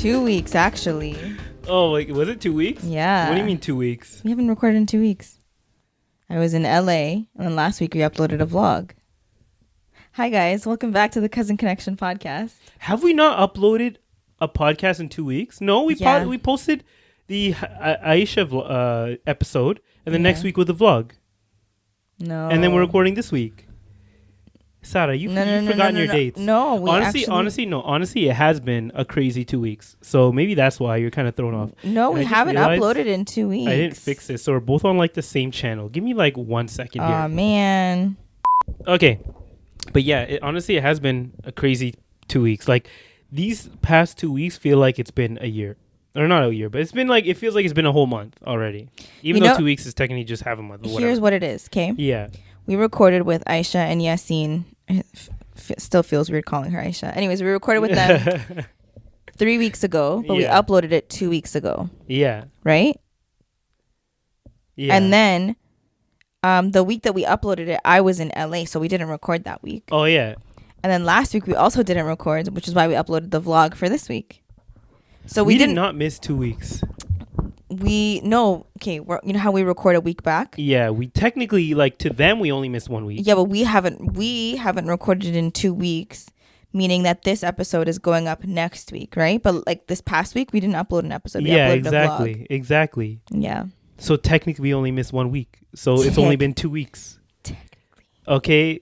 2 weeks, actually. Oh, like, was it 2 weeks? Yeah. What do you mean 2 weeks? We haven't recorded in 2 weeks. I was in LA, and then last week we uploaded a vlog. Hi, guys. Welcome back to the Cousin Connection podcast. Have we not uploaded a podcast in 2 weeks? No, we posted the Aisha episode, and then next week with the vlog. No. And then we're recording this week. Sara, you've forgotten your dates. No, we honestly, it has been a crazy 2 weeks. So maybe that's why you're kind of thrown off. No, we haven't uploaded in 2 weeks. I didn't fix it. So we're both on like the same channel. Give me like 1 second here. Oh, man. Okay. But yeah, it has been a crazy 2 weeks. Like these past 2 weeks feel like it's been a year. Or not a year, but it feels like it's been a whole month already. Even though 2 weeks is technically just half a month. Here's what it is, okay? Yeah. We recorded with Aisha and Yassine. Still feels weird calling her Aisha. Anyways, we recorded with them 3 weeks ago, but we uploaded it 2 weeks ago. Yeah. Right? Yeah. And then the week that we uploaded it, I was in LA, so we didn't record that week. Oh, yeah. And then last week we also didn't record, which is why we uploaded the vlog for this week. So we did not miss 2 weeks. You know how we record a week back? Yeah, we technically, like, to them we only missed 1 week. Yeah, but we haven't recorded in 2 weeks, meaning that this episode is going up next week, right? But like this past week we didn't upload an episode. We uploaded exactly. Yeah. So technically we only missed 1 week. So it's only been 2 weeks. Technically. Okay.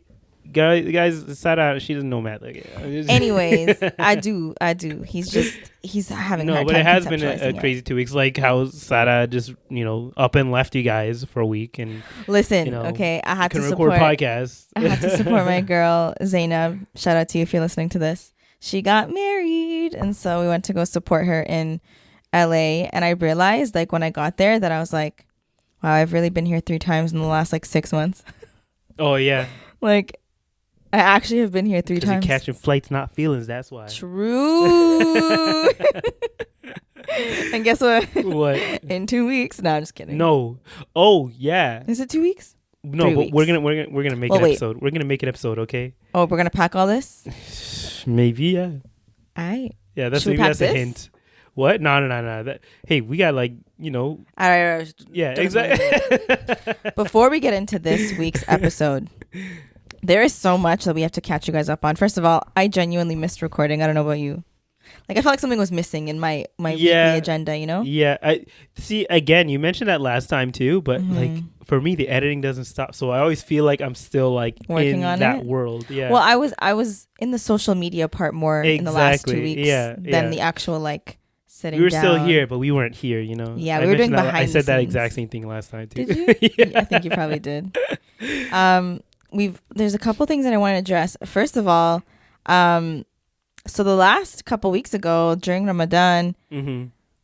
Guys, Sara, she doesn't know math. Anyways, I do. He's having no, hard but time it has been a conceptualizing crazy 2 weeks. Like how Sara just up and left you guys for a week and listen. Okay, I had to record podcasts. I had to support my girl Zainab. Shout out to you if you're listening to this. She got married, and so we went to go support her in LA. And I realized, like when I got there, that I was like, wow, I've really been here 3 times in the last like 6 months. Oh yeah. Like. I actually have been here 3 times. You're catching flights, not feelings. That's why. True. And guess what? What? In 2 weeks. No, I'm just kidding. No. Oh yeah. Is it 2 weeks? No, 3 but weeks. we're gonna make an episode. We're gonna make an episode, okay? Oh, we're gonna pack all this? Maybe, yeah. Alright. Yeah, that's a hint. What? No. Hey, we got like, All right. Yeah, exactly. Before we get into this week's episode. There is so much that we have to catch you guys up on. First of all, I genuinely missed recording. I don't know about you. Like, I felt like something was missing in my weekly agenda, you know? Yeah. I see, again, you mentioned that last time too, but like for me, the editing doesn't stop. So I always feel like I'm still like working in on that it. world. Yeah. Well, I was in the social media part more in the last 2 weeks than the actual like sitting down. We were still here, but we weren't here, you know? Yeah, we were doing behind the scenes. I said that exact same thing last time too. Did you? Yeah. I think you probably did. There's a couple things that I want to address. First of all, so the last couple weeks ago during Ramadan,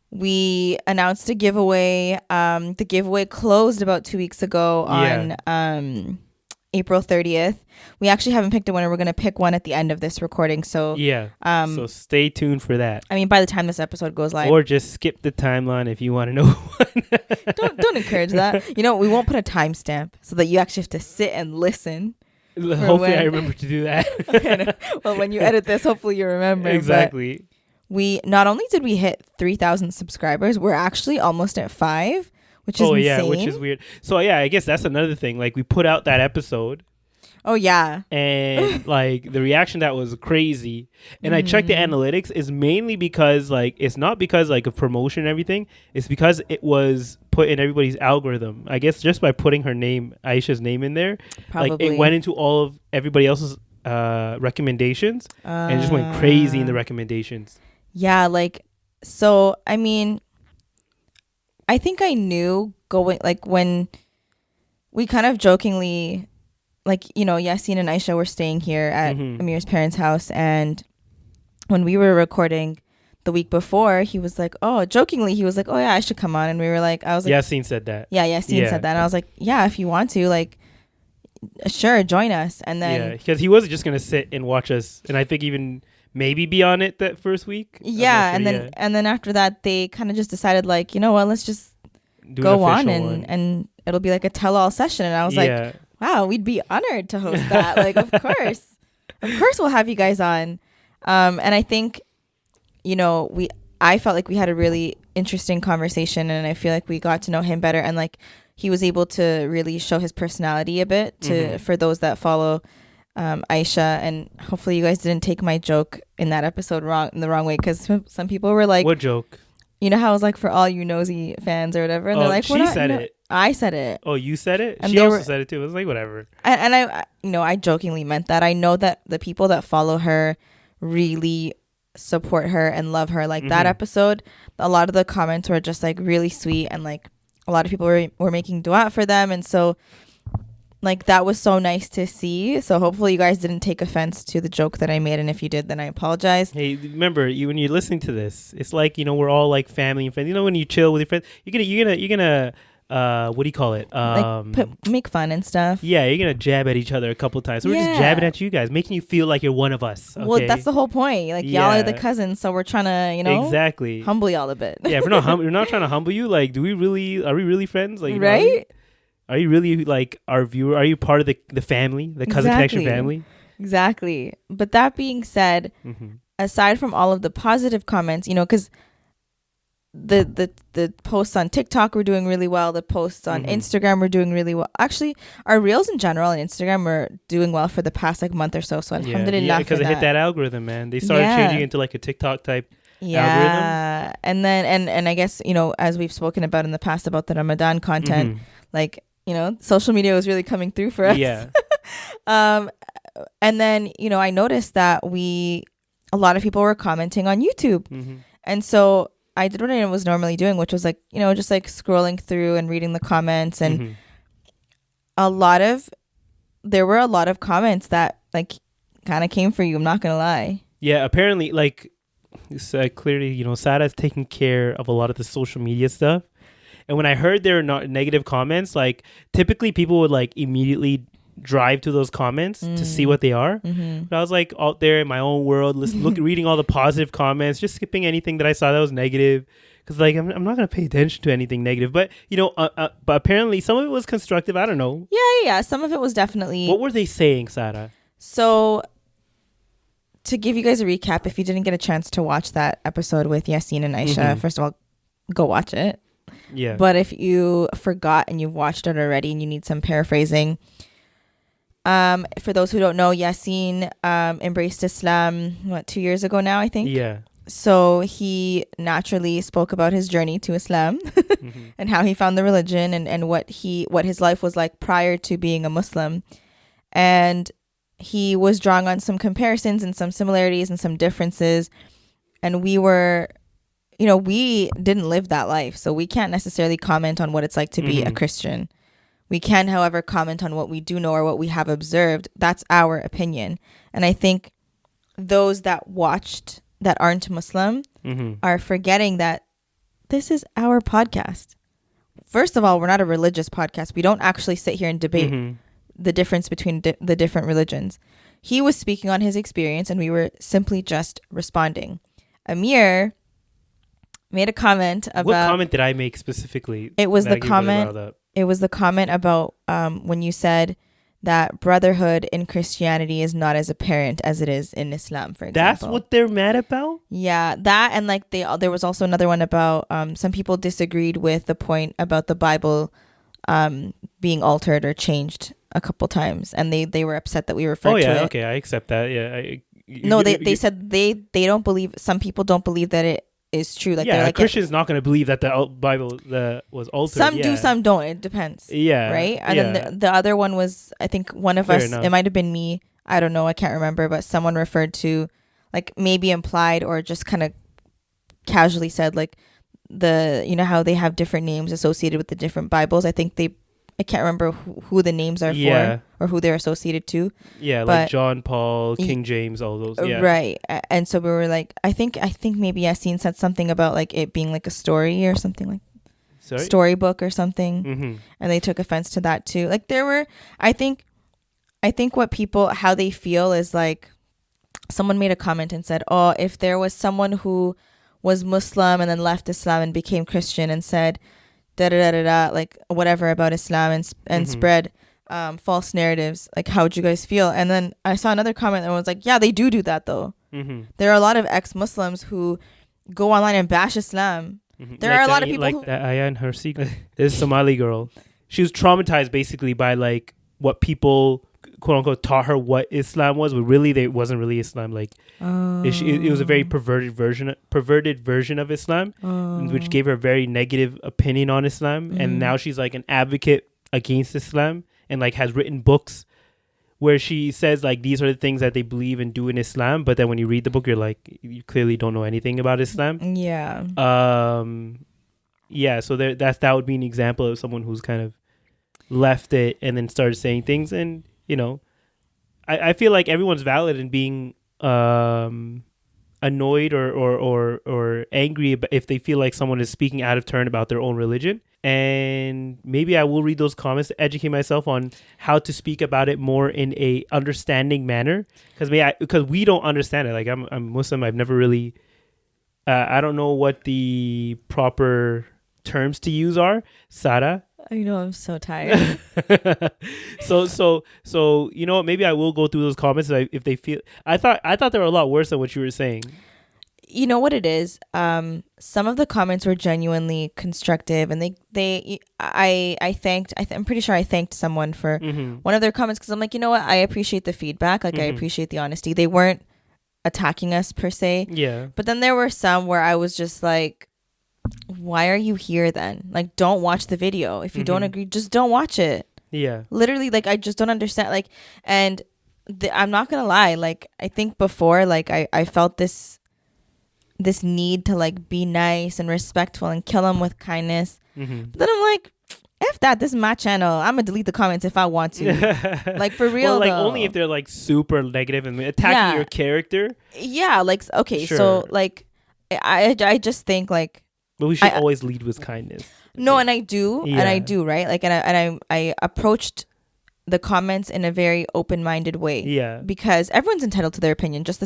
we announced a giveaway. The giveaway closed about 2 weeks ago on April 30th. We actually haven't picked a winner. We're going to pick one at the end of this recording. So so stay tuned for that. I mean, by the time this episode goes live, or just skip the timeline if you want to know one. don't encourage that. You know, we won't put a timestamp so that you actually have to sit and listen. Hopefully I remember to do that. Okay, no. Well, when you edit this, hopefully you remember. Exactly. We not only did we hit 3,000 subscribers, we're actually almost at 5, which is insane. Yeah, which is weird. So yeah, I guess that's another thing. Like we put out that episode. Oh yeah. And like the reaction that was crazy. And I checked the analytics is mainly because like it's not because like of promotion and everything. It's because it was put in everybody's algorithm. I guess just by putting her name, Aisha's name in there, probably. Like it went into all of everybody else's recommendations and just went crazy in the recommendations. Yeah, like so I mean I think I knew going like when we kind of jokingly like, you know, Yassine and Aisha were staying here at Amir's parents' house. And when we were recording the week before, he was like, jokingly, oh, yeah, I should come on. And we were like, I was like, Yassine said that. Yeah, Yassine said that. And I was like, yeah, if you want to, like, sure, join us. And then. Yeah, because he wasn't just going to sit and watch us. And I think even maybe be on it that first week. Yeah. Sure, and then after that, they kind of just decided, like, you know what, let's just go on and it'll be like a tell-all session. And I was like, wow, we'd be honored to host that. Like, of course we'll have you guys on. And I think, you know, I felt like we had a really interesting conversation, and I feel like we got to know him better, and like he was able to really show his personality a bit to for those that follow Aisha. And hopefully you guys didn't take my joke in that episode in the wrong way, because some people were like, what joke? You know how it was like for all you nosy fans or whatever, and they're like, she said it. I said it. Oh, you said it? And she also said it too. It was like, whatever. And I jokingly meant that. I know that the people that follow her really support her and love her. Like that episode, a lot of the comments were just like really sweet, and like a lot of people were making dua for them, and so like that was so nice to see. So hopefully you guys didn't take offense to the joke that I made, and if you did, then I apologize. Hey, remember, when you're listening to this, it's like, we're all like family and friends. When you chill with your friends, you're gonna what do you call it? Make fun and stuff. Yeah, you're gonna jab at each other a couple times. So we're just jabbing at you guys, making you feel like you're one of us. Okay? Well, that's the whole point. Like y'all are the cousins, so we're trying to, exactly humble y'all a bit. Yeah, if we're not trying to humble you. Like, are we really friends? Like, right? Are you really like our viewer? Are you part of the family, the Cousin Connection family? Exactly. But that being said, aside from all of the positive comments, because the posts on TikTok were doing really well. The posts on Instagram were doing really well. Actually, our reels in general on Instagram were doing well for the past like month or so. So alhamdulillah. Yeah, because it hit that algorithm, man. They started changing into like a TikTok type algorithm. And then and I guess, as we've spoken about in the past about the Ramadan content, like, social media was really coming through for us. Yeah. And then, I noticed that a lot of people were commenting on YouTube. And so I did what I was normally doing, which was like, just like scrolling through and reading the comments, and there were a lot of comments that like kind of came for you. I'm not going to lie. Yeah. Apparently, like, clearly, Sara's taking care of a lot of the social media stuff. And when I heard there were not negative comments, like typically people would like immediately drive to those comments to see what they are. But I was like out there in my own world, reading all the positive comments, just skipping anything that I saw that was negative. Because like I'm not gonna pay attention to anything negative. But but apparently some of it was constructive. I don't know. Yeah. Some of it was definitely. What were they saying, Sara? So to give you guys a recap, if you didn't get a chance to watch that episode with Yassine and Aisha, first of all, go watch it. Yeah. But if you forgot and you've watched it already and you need some paraphrasing, for those who don't know, Yassine embraced Islam 2 years ago now, I think. Yeah. So he naturally spoke about his journey to Islam and how he found the religion, and what his life was like prior to being a Muslim. And he was drawing on some comparisons and some similarities and some differences, and we didn't live that life, so we can't necessarily comment on what it's like to be a Christian. We can, however, comment on what we do know or what we have observed. That's our opinion. And I think those that watched that aren't Muslim are forgetting that this is our podcast. First of all, we're not a religious podcast. We don't actually sit here and debate the difference between the different religions. He was speaking on his experience, and we were simply just responding. Amir made a comment about... What comment did I make specifically? It was the comment... It was the comment about when you said that brotherhood in Christianity is not as apparent as it is in Islam, for example. That's what they're mad about? Yeah, that, and like there was also another one about some people disagreed with the point about the Bible being altered or changed a couple times, and they were upset that we referred to it. Oh yeah, okay, I accept that. Yeah. They said they don't believe, some people don't believe that it is true. Like, yeah, they're like, Christian's not going to believe that the Bible was altered. Some do, some don't. It depends. Yeah. Right? And then the other one was, I think one of us, it might have been me. I don't know. I can't remember. But someone referred to, like, maybe implied or just kind of casually said, like, how they have different names associated with the different Bibles. I think I can't remember who the names are for or who they're associated to. Yeah, like John, Paul, King James, all those. Yeah. Right. And so we were like, I think maybe Yassine said something about like it being like a story or something, like storybook or something. And they took offense to that too. Like there were, I think what people, how they feel is like, someone made a comment and said, oh, if there was someone who was Muslim and then left Islam and became Christian and said like whatever about Islam and spread false narratives, like how would you guys feel? And then I saw another comment that was like, yeah, they do that though. There are a lot of ex-Muslims who go online and bash Islam. There like are a that, lot of people like who, that Aya and her secret. This Somali girl, she was traumatized basically by like what people quote unquote taught her what Islam was, but really it wasn't really Islam. Like it was a very perverted version of Islam, which gave her a very negative opinion on Islam. And now she's like an advocate against Islam and like has written books where she says like these are the things that they believe and do in Islam, but then when you read the book, you're like, you clearly don't know anything about Islam. Yeah. Yeah. So that would be an example of someone who's kind of left it and then started saying things. And you know, I feel like everyone's valid in being annoyed or angry if they feel like someone is speaking out of turn about their own religion. And maybe I will read those comments to educate myself on how to speak about it more in a understanding manner, because we don't understand it. Like I'm Muslim. I've never really I don't know what the proper terms to use are. Sara. I know, I'm so tired. So you know what? Maybe I will go through those comments if they feel. I thought they were a lot worse than what you were saying. You know what it is? Some of the comments were genuinely constructive, and I'm pretty sure I thanked someone for one of their comments, because I'm like, you know what? I appreciate the feedback. Like I appreciate the honesty. They weren't attacking us per se. Yeah. But then there were some where I was just like, why are you here then? Like, don't watch the video. If you don't agree, just don't watch it. Yeah. Literally, like, I just don't understand. Like, and I'm not gonna lie. Like, I think before, like, I felt this need to like be nice and respectful and kill them with kindness. But then I'm like, F that, this is my channel. I'm gonna delete the comments if I want to. Like, for real. Well, like though. only if they're like super negative and attacking your character. Yeah, like, okay, Sure. so like I just think like, but we should always lead with kindness. No, and I do, right? Like, and I approached the comments in a very open-minded way. Yeah. Because everyone's entitled to their opinion, just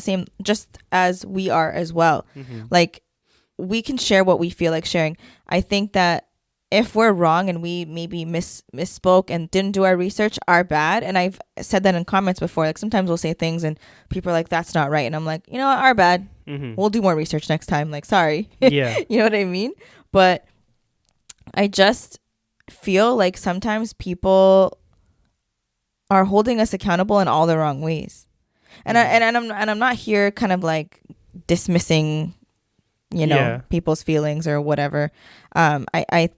as we are as well. Like, we can share what we feel like sharing. I think that if we're wrong and we maybe misspoke and didn't do our research, our bad. And I've said that in comments before. Like, sometimes we'll say things and people are like, that's not right. And I'm like, you know what, our bad. We'll do more research next time. Like, sorry. Yeah. You know what I mean? But I just feel like sometimes people are holding us accountable in all the wrong ways. And I'm not here kind of like dismissing, you know, people's feelings or whatever. I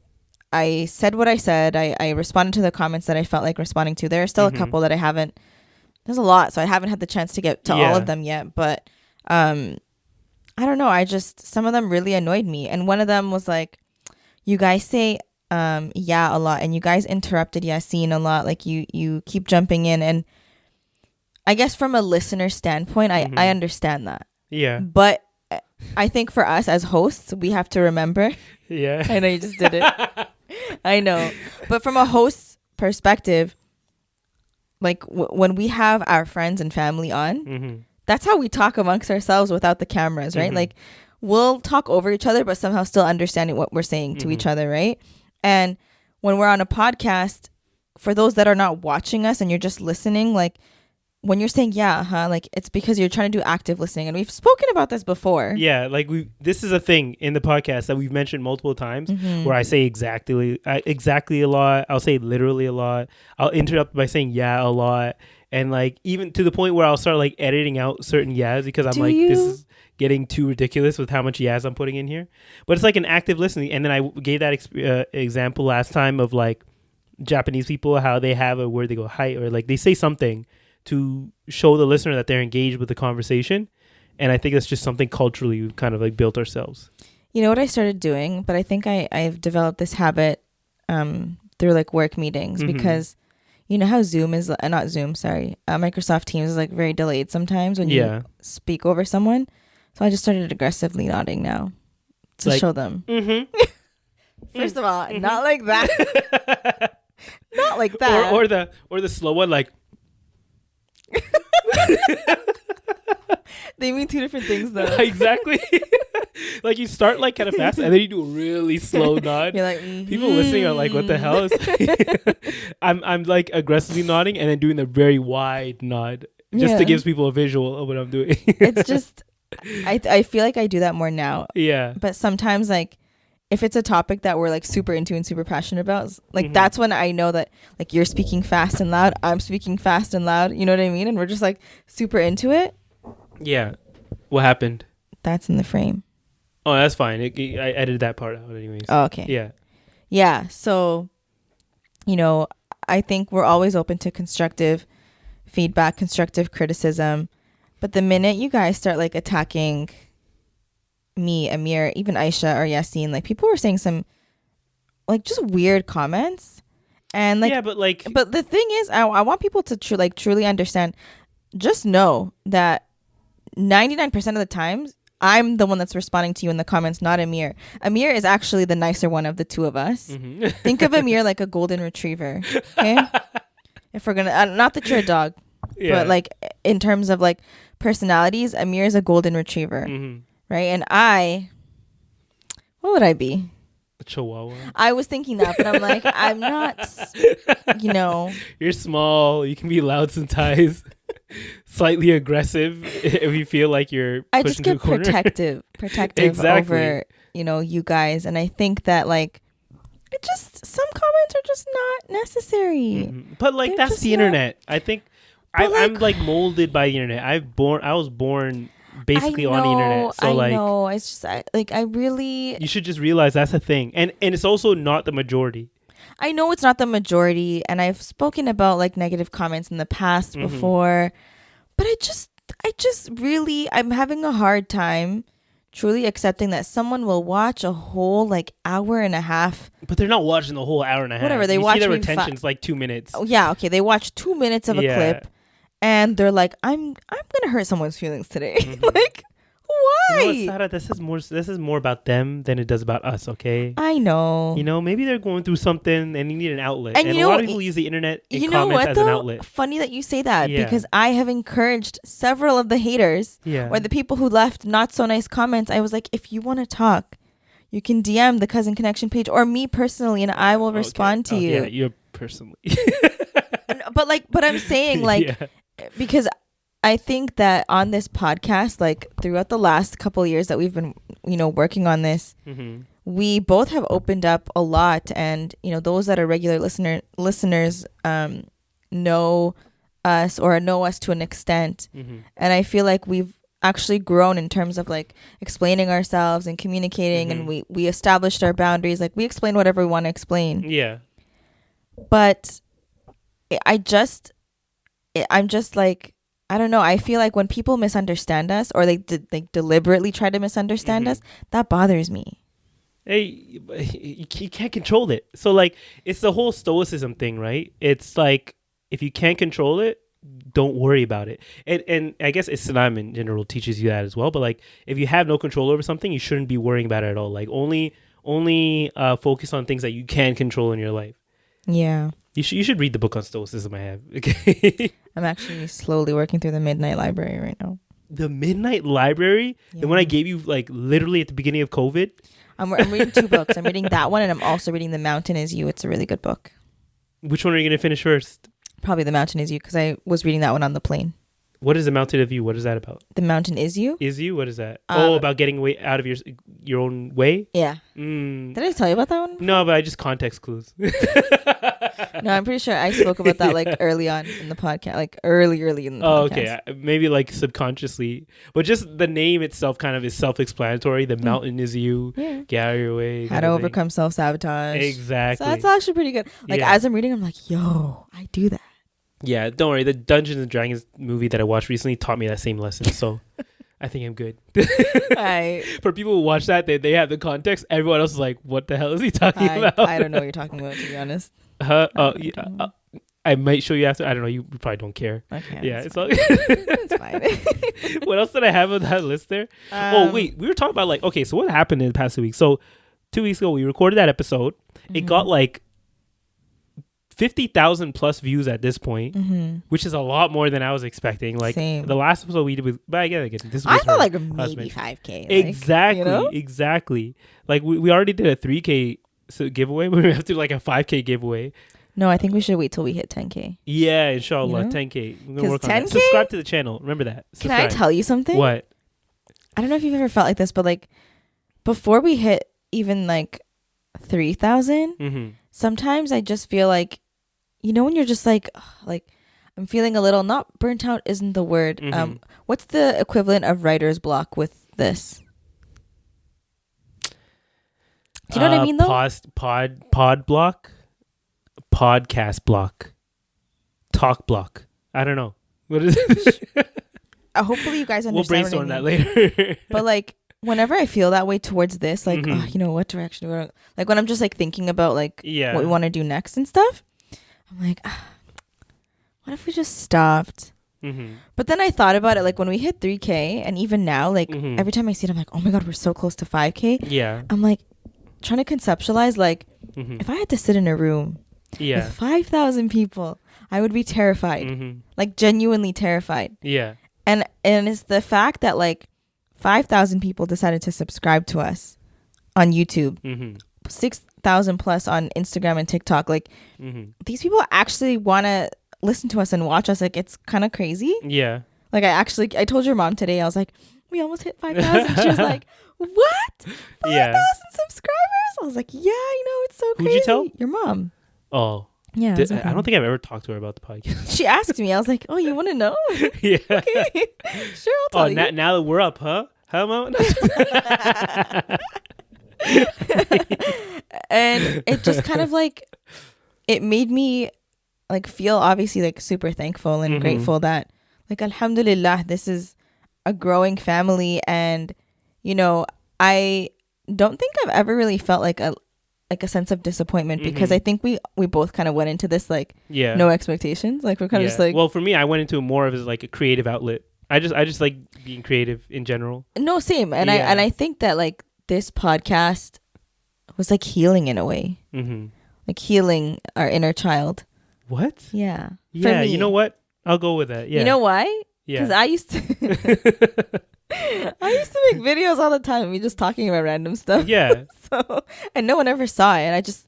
said what I said. I responded to the comments that I felt like responding to. There are still a couple that I haven't. There's a lot, so I haven't had the chance to get to all of them yet. But I don't know. Some of them really annoyed me. And one of them was like, you guys say yeah a lot, and you guys interrupted Yassine a lot. Like you keep jumping in, and I guess from a listener standpoint, I understand that. Yeah. But I think for us as hosts, we have to remember. Yeah. I know you just did it. I know. But from a host's perspective, like when we have our friends and family on, that's how we talk amongst ourselves without the cameras, right? Like, we'll talk over each other, but somehow still understanding what we're saying to each other, right? And when we're on a podcast, for those that are not watching us and you're just listening, like, when you're saying like, it's because you're trying to do active listening. And we've spoken about this before. Yeah, like this is a thing in the podcast that we've mentioned multiple times, where I say exactly a lot. I'll say literally a lot. I'll interrupt by saying a lot. And like, even to the point where I'll start like editing out certain yeahs because I'm this is getting too ridiculous with how much yeahs I'm putting in here. But it's like an active listening. And then I gave that example last time of like Japanese people, how they have a word, they go hi, or like they say something to show the listener that they're engaged with the conversation. And I think that's just something culturally we've kind of like built ourselves. You know what I started doing, but I think I've developed this habit through like work meetings, because you know how Zoom is, not Zoom, sorry. Microsoft Teams is like very delayed sometimes when you speak over someone. So I just started aggressively nodding now to like, show them. First of all, not like that. Not like that. Or the slow one, like. They mean two different things though. Exactly. Like you start like kind of fast and then you do a really slow nod. You're like, people listening are like, what the hell is I'm like aggressively nodding and then doing the very wide nod just to give people a visual of what I'm doing. It's just I feel like I do that more now. Yeah. But sometimes, like, if it's a topic that we're like super into and super passionate about, like that's when I know that like you're speaking fast and loud, I'm speaking fast and loud. You know what I mean? And we're just like super into it. Yeah. What happened? That's in the frame. Oh, that's fine. I edited that part out anyways. Oh, okay. Yeah. Yeah. So, you know, I think we're always open to constructive feedback, constructive criticism. But the minute you guys start like attacking me, Amir, even Aisha or Yassine, like people were saying some like just weird comments. And like, yeah, but like, but the thing is, I want people to truly understand. Just know that 99% of the times, I'm the one that's responding to you in the comments, not Amir. Amir is actually the nicer one of the two of us. Think of Amir like a golden retriever. Okay, if we're gonna, not that you're a dog, but like in terms of like personalities, Amir is a golden retriever, right? And what would I be? A chihuahua. I was thinking that, but I'm like, I'm not. You know, you're small. You can be loud sometimes. Slightly aggressive if you feel like you're. I just get protective exactly. over you guys, and I think that like it just some comments are just not necessary. But like that's the internet. I think I'm like molded by the internet. I was born basically on the internet. So I know. It's just I really. You should just realize that's a thing, and it's also not the majority. I know it's not the majority, and I've spoken about like negative comments in the past before, but I just really, I'm having a hard time truly accepting that someone will watch a whole like hour and a half. But they're not watching the whole hour and a half. Whatever, they watch. See their retention's like 2 minutes. Oh yeah, okay. They watch 2 minutes of a clip, and they're like, "I'm gonna hurt someone's feelings today." Like, why? You know what, Sara, this is more about them than it does about us. Okay. I know. Maybe they're going through something and you need an outlet. And a lot of people use the internet and comments as an outlet. Funny that you say that because I have encouraged several of the haters or the people who left not so nice comments. I was like, if you want to talk, you can DM the Cousin Connection page or me personally, and I will respond to you. Yeah, you're personally. but I'm saying like because I think that on this podcast, like throughout the last couple of years that we've been, working on this, we both have opened up a lot, and those that are regular listeners know us or know us to an extent, and I feel like we've actually grown in terms of like explaining ourselves and communicating, and we established our boundaries. Like we explain whatever we want to explain. Yeah, but I'm just like. I don't know. I feel like when people misunderstand us or they deliberately try to misunderstand us, that bothers me. Hey, you can't control it. So like, it's the whole stoicism thing, right? It's like, if you can't control it, don't worry about it. And I guess Islam in general teaches you that as well. But like, if you have no control over something, you shouldn't be worrying about it at all. Like only focus on things that you can control in your life. Yeah. You should read the book on stoicism I have. Okay. I'm actually slowly working through the Midnight Library right now. The Midnight Library? Yeah. The one I gave you like literally at the beginning of COVID? I'm reading 2 books. I'm reading that one, and I'm also reading The Mountain Is You. It's a really good book. Which one are you going to finish first? Probably The Mountain Is You, because I was reading that one on the plane. What is The Mountain of You? What is that about? The Mountain Is You? Is You? What is that? About getting away out of your own way? Yeah. Did I tell you about that one before? No, but I just context clues. No, I'm pretty sure I spoke about that like early on in the podcast, like early in the podcast. Oh, okay. Maybe like subconsciously. But just the name itself kind of is self-explanatory. The Mountain Is You. Yeah. Get out of your way. How to overcome self-sabotage. Exactly. So that's actually pretty good. Like as I'm reading, I'm like, yo, I do that. Yeah, don't worry. The Dungeons and Dragons movie that I watched recently taught me that same lesson. So I think I'm good. For people who watch that, they have the context. Everyone else is like, what the hell is he talking about? I don't know what you're talking about, to be honest. I might show you after. I don't know. You probably don't care. Okay. Yeah, it's all it's fine. What else did I have on that list there? Wait. We were talking about like, okay, so what happened in the past 2 weeks? So 2 weeks ago, we recorded that episode. It got like 50,000 plus views at this point, which is a lot more than I was expecting. Like the last episode we did with, but again, this was I thought like maybe 5K. Exactly, exactly. Like we already did a 3K giveaway, but we have to do like a 5K giveaway. No, I think we should wait till we hit 10K. Yeah, inshallah, 10K. We're gonna work on that. 10K? Subscribe to the channel. Remember that. Subscribe. Can I tell you something? What? I don't know if you've ever felt like this, but like before we hit even like 3,000, sometimes I just feel like, when you're just like I'm feeling a little, not burnt out isn't the word. What's the equivalent of writer's block with this? Do you know what I mean though? Pod block, podcast block, talk block. I don't know. What is it? Hopefully you guys understand. We'll brainstorm that later. But like whenever I feel that way towards this, like, what direction we're like when I'm just like thinking about like what we want to do next and stuff, I'm like, what if we just stopped? But then I thought about it, like when we hit 3K and even now, like every time I see it, I'm like, oh my God, we're so close to 5K. Yeah. I'm like trying to conceptualize, like if I had to sit in a room with 5,000 people, I would be terrified, like genuinely terrified. Yeah. And it's the fact that like 5,000 people decided to subscribe to us on YouTube, 6,000 plus on Instagram and TikTok. Like these people actually want to listen to us and watch us. Like it's kind of crazy. Yeah. Like I told your mom today, I was like, we almost hit 5,000. She was like, what? 5,000 subscribers? I was like, yeah, it's so crazy. Who'd you tell? Your mom. Oh. Yeah. I don't think I've ever talked to her about the podcast. She asked me. I was like, oh, you want to know? Yeah. Okay. Sure, I'll tell you. Now that we're up, huh? How about? And it just kind of like, it made me like feel obviously like super thankful and grateful that like, alhamdulillah, this is a growing family. And, I don't think I've ever really felt like a sense of disappointment because I think we both kind of went into this like no expectations. Like we're kind of just like, well, for me, I went into it more of as like a creative outlet. I just like being creative in general. No, same. And I think that like this podcast was like healing in a way, like healing our inner child. What? Yeah. Yeah. You know what? I'll go with that. Yeah. You know why? Yeah. Because I used to make videos all the time, me just talking about random stuff. Yeah. So, and no one ever saw it. I just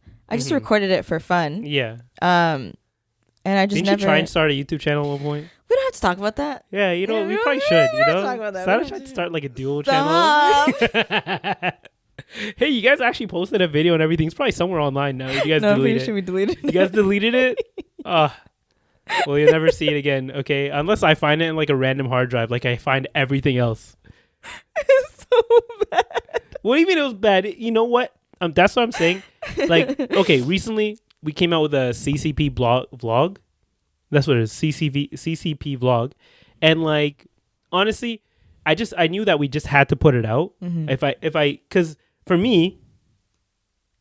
recorded it for fun. Yeah. And I just Didn't you try and start a YouTube channel at one point? We don't have to talk about that. Yeah, we probably should. Talk about that. Sara tried to start like a duo channel. Hey, you guys actually posted a video and everything. It's probably somewhere online now. You guys deleted it. We deleted it. You guys deleted it? Well, you'll never see it again. Okay, unless I find it in like a random hard drive, like I find everything else. It's so bad. What do you mean it was bad? You know what? That's what I'm saying. Like, okay, recently we came out with a CCP vlog. That's what it is, CCP vlog. And like, honestly, I knew that we just had to put it out. Because for me,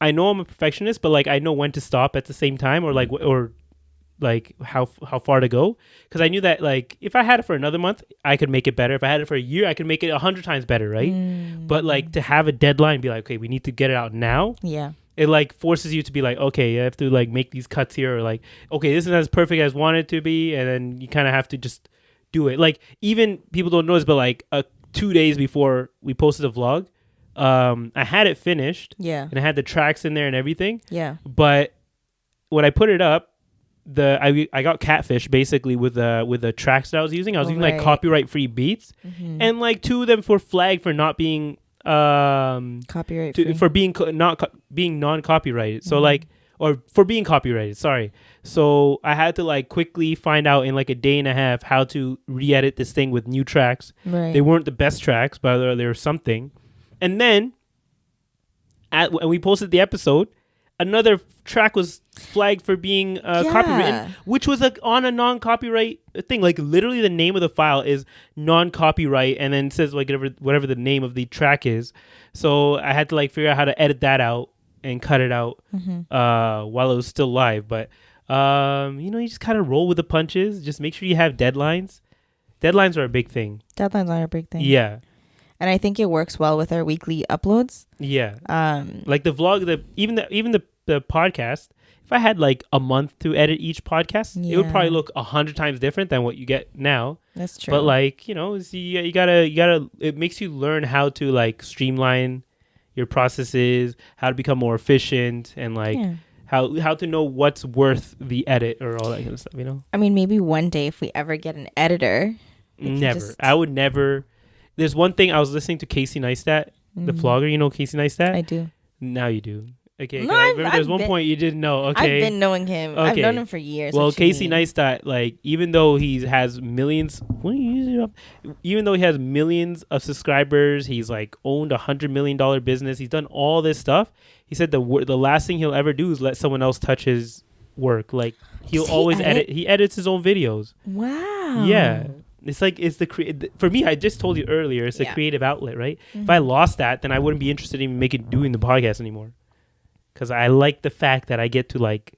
I know I'm a perfectionist, but like I know when to stop at the same time, or how far to go. Because I knew that like if I had it for another month, I could make it better. If I had it for a year, I could make it 100 times better, right? But like to have a deadline, be like, okay, we need to get it out now. Yeah. It like forces you to be like, okay, you have to like make these cuts here, or like, okay, this is as perfect as wanted to be, and then you kind of have to just do it. Like even people don't notice, but like 2 days before we posted the vlog, I had it finished. Yeah. And I had the tracks in there and everything. Yeah. But when I put it up, I got catfish basically with the tracks that I was using. I was using like copyright free beats, and like 2 of them were flagged for not being copyright free. For being being non-copyrighted. So like, or for being copyrighted. Sorry. So I had to like quickly find out in like a day and a half how to re-edit this thing with new tracks. Right. They weren't the best tracks, but they were something. And then when we posted the episode, another track was flagged for being copywritten, which was like on a non-copyright thing. Like literally the name of the file is non-copyright, and then it says like whatever the name of the track is. So I had to like figure out how to edit that out and cut it out while it was still live. But you just kind of roll with the punches. Just make sure you have deadlines. Deadlines are a big thing. Deadlines are a big thing. Yeah. And I think it works well with our weekly uploads. Yeah. Like the vlog, even the podcast, if I had like a month to edit each podcast, it would probably look 100 times different than what you get now. That's true. But like, you gotta, it makes you learn how to like streamline your processes, how to become more efficient, and like how to know what's worth the edit or all that kind of stuff, I mean, maybe one day if we ever get an editor. Never. I would never. there's one thing. I was listening to Casey Neistat, the vlogger. You know Casey Neistat? I do. Now you do. Okay. No, I remember there's one point you didn't know. Okay. I've been knowing him. I've known him for years. Well, Casey Neistat, like, even though he has millions, even though he has millions of subscribers, he's like owned $100 million business. He's done all this stuff. He said the last thing he'll ever do is let someone else touch his work. Like, he'll always edit. He edits his own videos. Wow. Yeah. It's like, it's for me, I just told you earlier, it's a creative outlet, right? If I lost that, then I wouldn't be interested in doing the podcast anymore. Because I like the fact that I get to, like,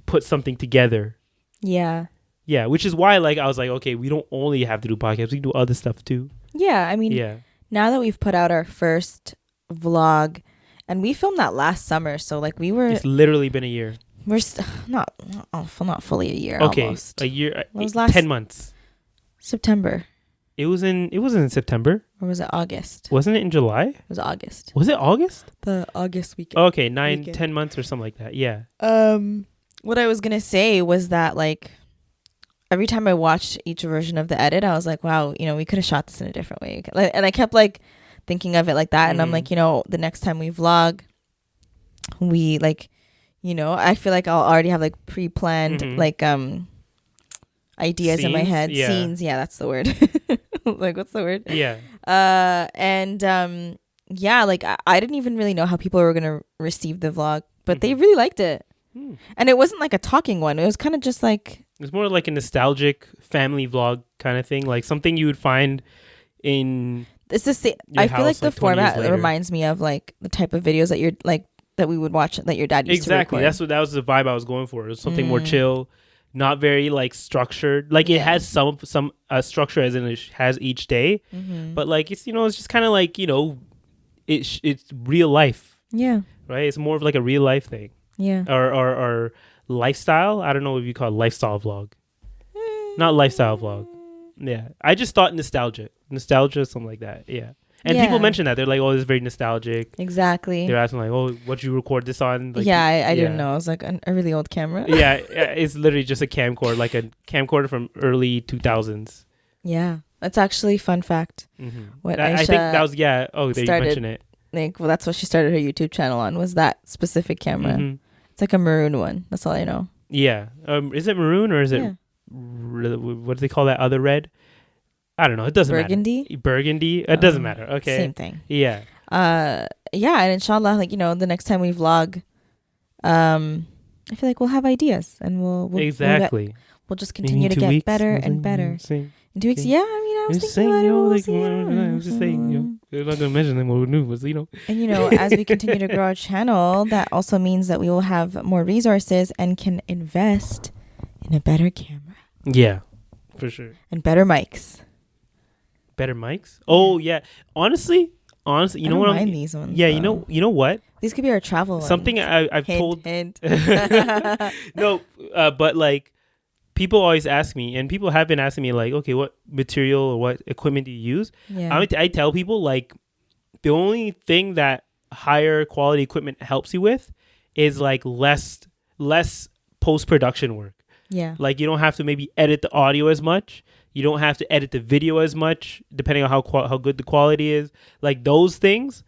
put something together. Yeah. Yeah, which is why, like, I was like, okay, we don't only have to do podcasts, we can do other stuff too. Yeah, I mean, now that we've put out our first vlog, and we filmed that last summer, so, like, it's literally been a year. We're not fully a year. Okay, almost. a year. What was last 10 months. September. It wasn't in September. Or was it August? Wasn't it in July? It was August. Was it August? The August weekend. Okay, 10 months or something like that. Yeah. What I was gonna say was that, like, every time I watched each version of the edit, I was like, wow, we could have shot this in a different way. And I kept, like, thinking of it like that. And I'm like, the next time we vlog, we, like, I feel like I'll already have, like, pre-planned like ideas in my head. Yeah. Scenes, yeah, that's the word. Like, what's the word? Yeah. Like, I didn't even really know how people were gonna receive the vlog, but they really liked it. And it wasn't like a talking one. It was kind of just like, it's more like a nostalgic family vlog kind of thing, like something you would find in it's the same. I feel like the format reminds me of, like, the type of videos that you're like that we would watch that your dad used to record. Exactly. That was the vibe I was going for. It was something more chill, not very, like, structured. Like, it has some structure, as in it has each day, but, like, it's it's just kind of like it's real life. Yeah. Right. It's more of like a real life thing. Yeah. Or lifestyle. I don't know if you call it lifestyle vlog. Not lifestyle vlog. Yeah. I just thought nostalgia, something like that. Yeah. And people mention that. They're like, oh, this is very nostalgic. Exactly. They're asking, like, oh, what'd you record this on? Like, I didn't know. It was like a really old camera. Yeah. It's literally just a camcorder, like a camcorder from early 2000s. Yeah. That's actually fun fact. What I think that was, you mentioned it. Like, well, that's what she started her YouTube channel on, was that specific camera. It's like a maroon one. That's all I know. Yeah. Is it maroon or is it, what do they call that other red? I don't know. It doesn't matter. Burgundy. It doesn't matter. Okay. Same thing. Yeah. And inshallah, like, the next time we vlog, I feel like we'll have ideas, and we'll we'll just continue to get better and better. In 2 weeks, yeah. I mean, I was thinking about it. I was just saying, they're not gonna mention them what we knew was, And as we continue to grow our channel, that also means that we will have more resources and can invest in a better camera. Yeah, for sure. And better mics. Better mics? Oh yeah. Honestly, you know what? I don't mind these ones. Yeah, you know what? These could be our travel ones. Something I've told. Hint. No, but, like, people always ask me, and people have been asking me, like, okay, what material or what equipment do you use? Yeah. I tell people, like, the only thing that higher quality equipment helps you with is, like, less post-production work. Yeah. Like, you don't have to maybe edit the audio as much. You don't have to edit the video as much, depending on how good the quality is. Like, those things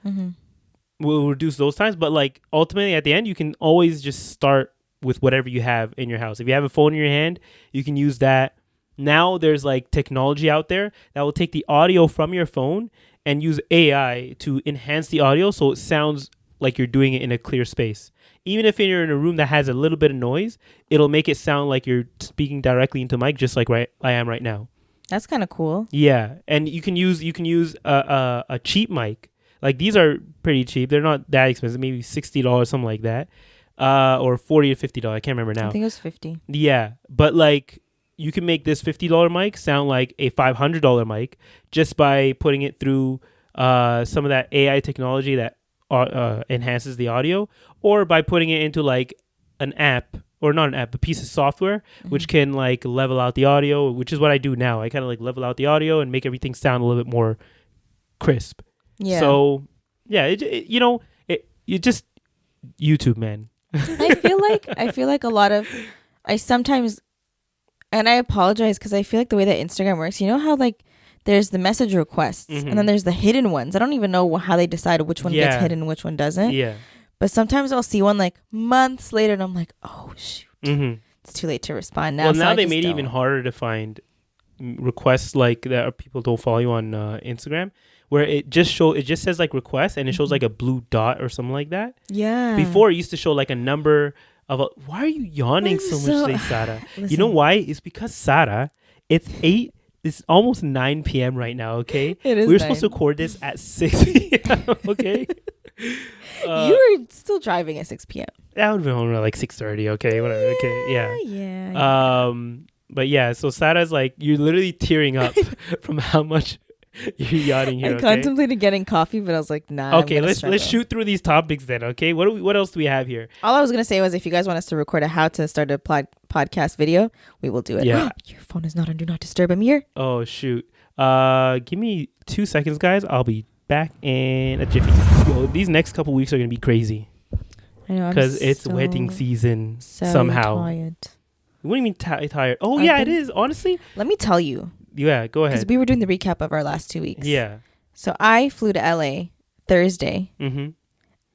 will reduce those times. But, like, ultimately, at the end, you can always just start with whatever you have in your house. If you have a phone in your hand, you can use that. Now there's, like, technology out there that will take the audio from your phone and use AI to enhance the audio so it sounds like you're doing it in a clear space. Even if you're in a room that has a little bit of noise, it'll make it sound like you're speaking directly into mic, just like I am right now. That's kind of cool. Yeah, and you can use a cheap mic. Like, these are pretty cheap. They're not that expensive. Maybe $60, something like that. Or $40 to $50. I can't remember now. I think it was $50. Yeah, but, like, you can make this $50 mic sound like a $500 mic just by putting it through some of that AI technology that enhances the audio, or by putting it into, like, an app, or not an app, a piece of software which can, like, level out the audio, which is what I do now. I kind of, like, level out the audio and make everything sound a little bit more crisp. Yeah. So yeah, you just YouTube, man. I feel like a lot of, I sometimes, and I apologize because I feel like the way that Instagram works, you know how, like, there's the message requests, and then there's the hidden ones. I don't even know how they decide which one gets hidden and which one doesn't. Yeah. But sometimes I'll see one like months later, and I'm like, oh shoot, it's too late to respond now. Well, so now I they just made it don't. even harder to find requests like that people don't follow you on Instagram, where it just says like request, and it shows like a blue dot or something like that. Yeah. Before it used to show like a number of why are you yawning so much today, Sara? You know why? It's because Sara, it's almost 9 p.m. right now, okay? It is. We were supposed to record this at 6 p.m., okay? You were still driving at 6 p.m. That would have been around like 6:30, okay? Whatever, okay, yeah. Yeah. But yeah, so Sara's like, you're literally tearing up from how much you're yawning here, I contemplated getting coffee, but I was like, nah. Okay, let's shoot through these topics then, okay? What else do we have here? All I was going to say was if you guys want us to record a how to start a podcast video, we will do it. Yeah. Your phone is not on Do Not Disturb, Amir. Oh, shoot. Give me 2 seconds, guys. I'll be back in a jiffy. Yo, these next couple weeks are going to be crazy. I know. Because it's wedding season somehow. Tired. What do you mean tired? Oh, yeah, it is, honestly. Let me tell you. Yeah, go ahead. Because we were doing the recap of our last 2 weeks. Yeah. So I flew to LA Thursday. Mm-hmm.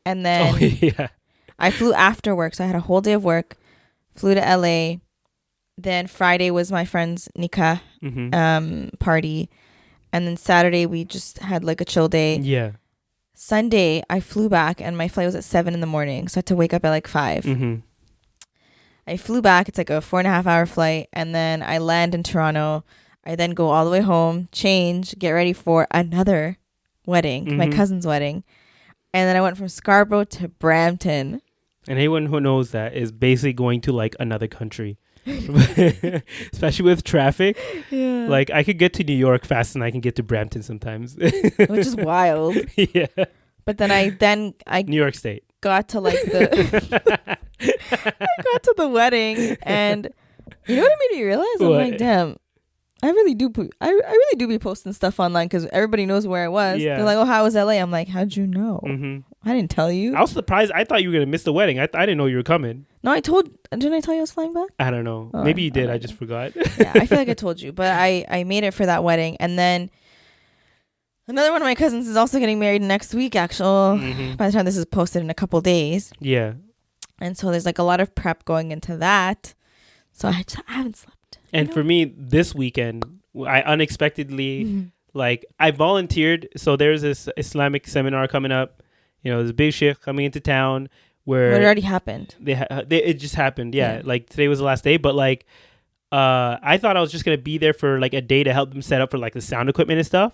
And then I flew after work. So I had a whole day of work. Flew to LA. Then Friday was my friend's nikah party. And then Saturday we just had like a chill day. Yeah. Sunday I flew back and my flight was at 7 a.m. So I had to wake up at like 5. Mm-hmm. I flew back. It's like a 4.5 hour flight. And then I land in Toronto. I then go all the way home, change, get ready for another wedding, my cousin's wedding. And then I went from Scarborough to Brampton. And anyone who knows that is basically going to like another country. Especially with traffic. Yeah. Like I could get to New York faster than I can get to Brampton sometimes. Which is wild. Yeah. But then I New York State. Got to like I got to the wedding, and you know what it made me realize? I'm like, damn, I really do be posting stuff online because everybody knows where I was. Yeah. They're like, oh, how was LA? I'm like, how'd you know? I didn't tell you. I was surprised. I thought you were gonna miss the wedding. I didn't know you were coming. No, didn't I tell you I was flying back? I don't know. Maybe you did. I just forgot. Yeah, I feel like I told you, but I made it for that wedding, and then another one of my cousins is also getting married next week. Actually, by the time this is posted in a couple days. Yeah. And so there's like a lot of prep going into that. So I haven't slept. And for me, this weekend, I unexpectedly, like, I volunteered. So there's this Islamic seminar coming up. You know, there's a big sheikh coming into town where... But it already happened. It just happened, yeah. Like, today was the last day. But, like, I thought I was just going to be there for, like, a day to help them set up for, like, the sound equipment and stuff.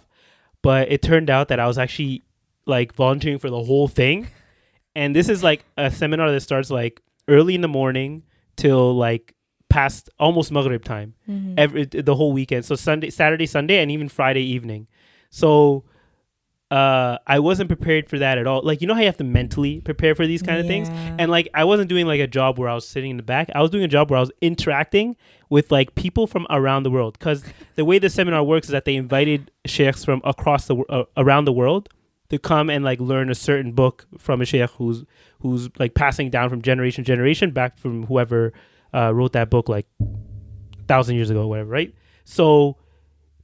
But it turned out that I was actually, like, volunteering for the whole thing. And this is, like, a seminar that starts, like, early in the morning till, like, past almost Maghrib time, the whole weekend. So Saturday, Sunday, and even Friday evening. So I wasn't prepared for that at all. Like, you know how you have to mentally prepare for these kind of things? And like, I wasn't doing like a job where I was sitting in the back. I was doing a job where I was interacting with like people from around the world. Because the way the seminar works is that they invited sheikhs from across around the world to come and like learn a certain book from a sheikh who's like passing down from generation to generation back from whoever wrote that book like 1,000 years ago or whatever, right? So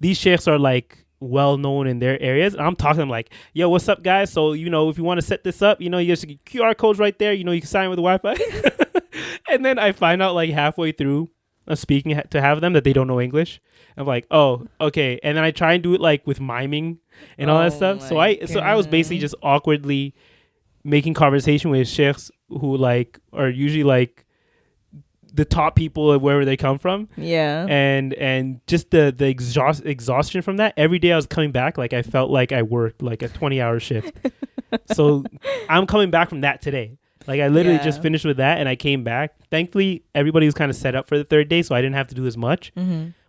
these sheikhs are like well known in their areas, and I'm talking to them like, yo, what's up, guys? So, you know, if you want to set this up, you know, there's QR codes right there, you know, you can sign with the Wi-Fi. And then I find out like halfway through speaking to have them that they don't know English. I'm like, oh, okay. And then I try and do it like with miming and all that stuff. So I was basically just awkwardly making conversation with sheikhs who like are usually like the top people of wherever they come from. Yeah. And just the exhaustion from that. Every day I was coming back, like I felt like I worked like a 20-hour shift. So I'm coming back from that today. Like I literally just finished with that and I came back. Thankfully, everybody was kind of set up for the third day, so I didn't have to do as much.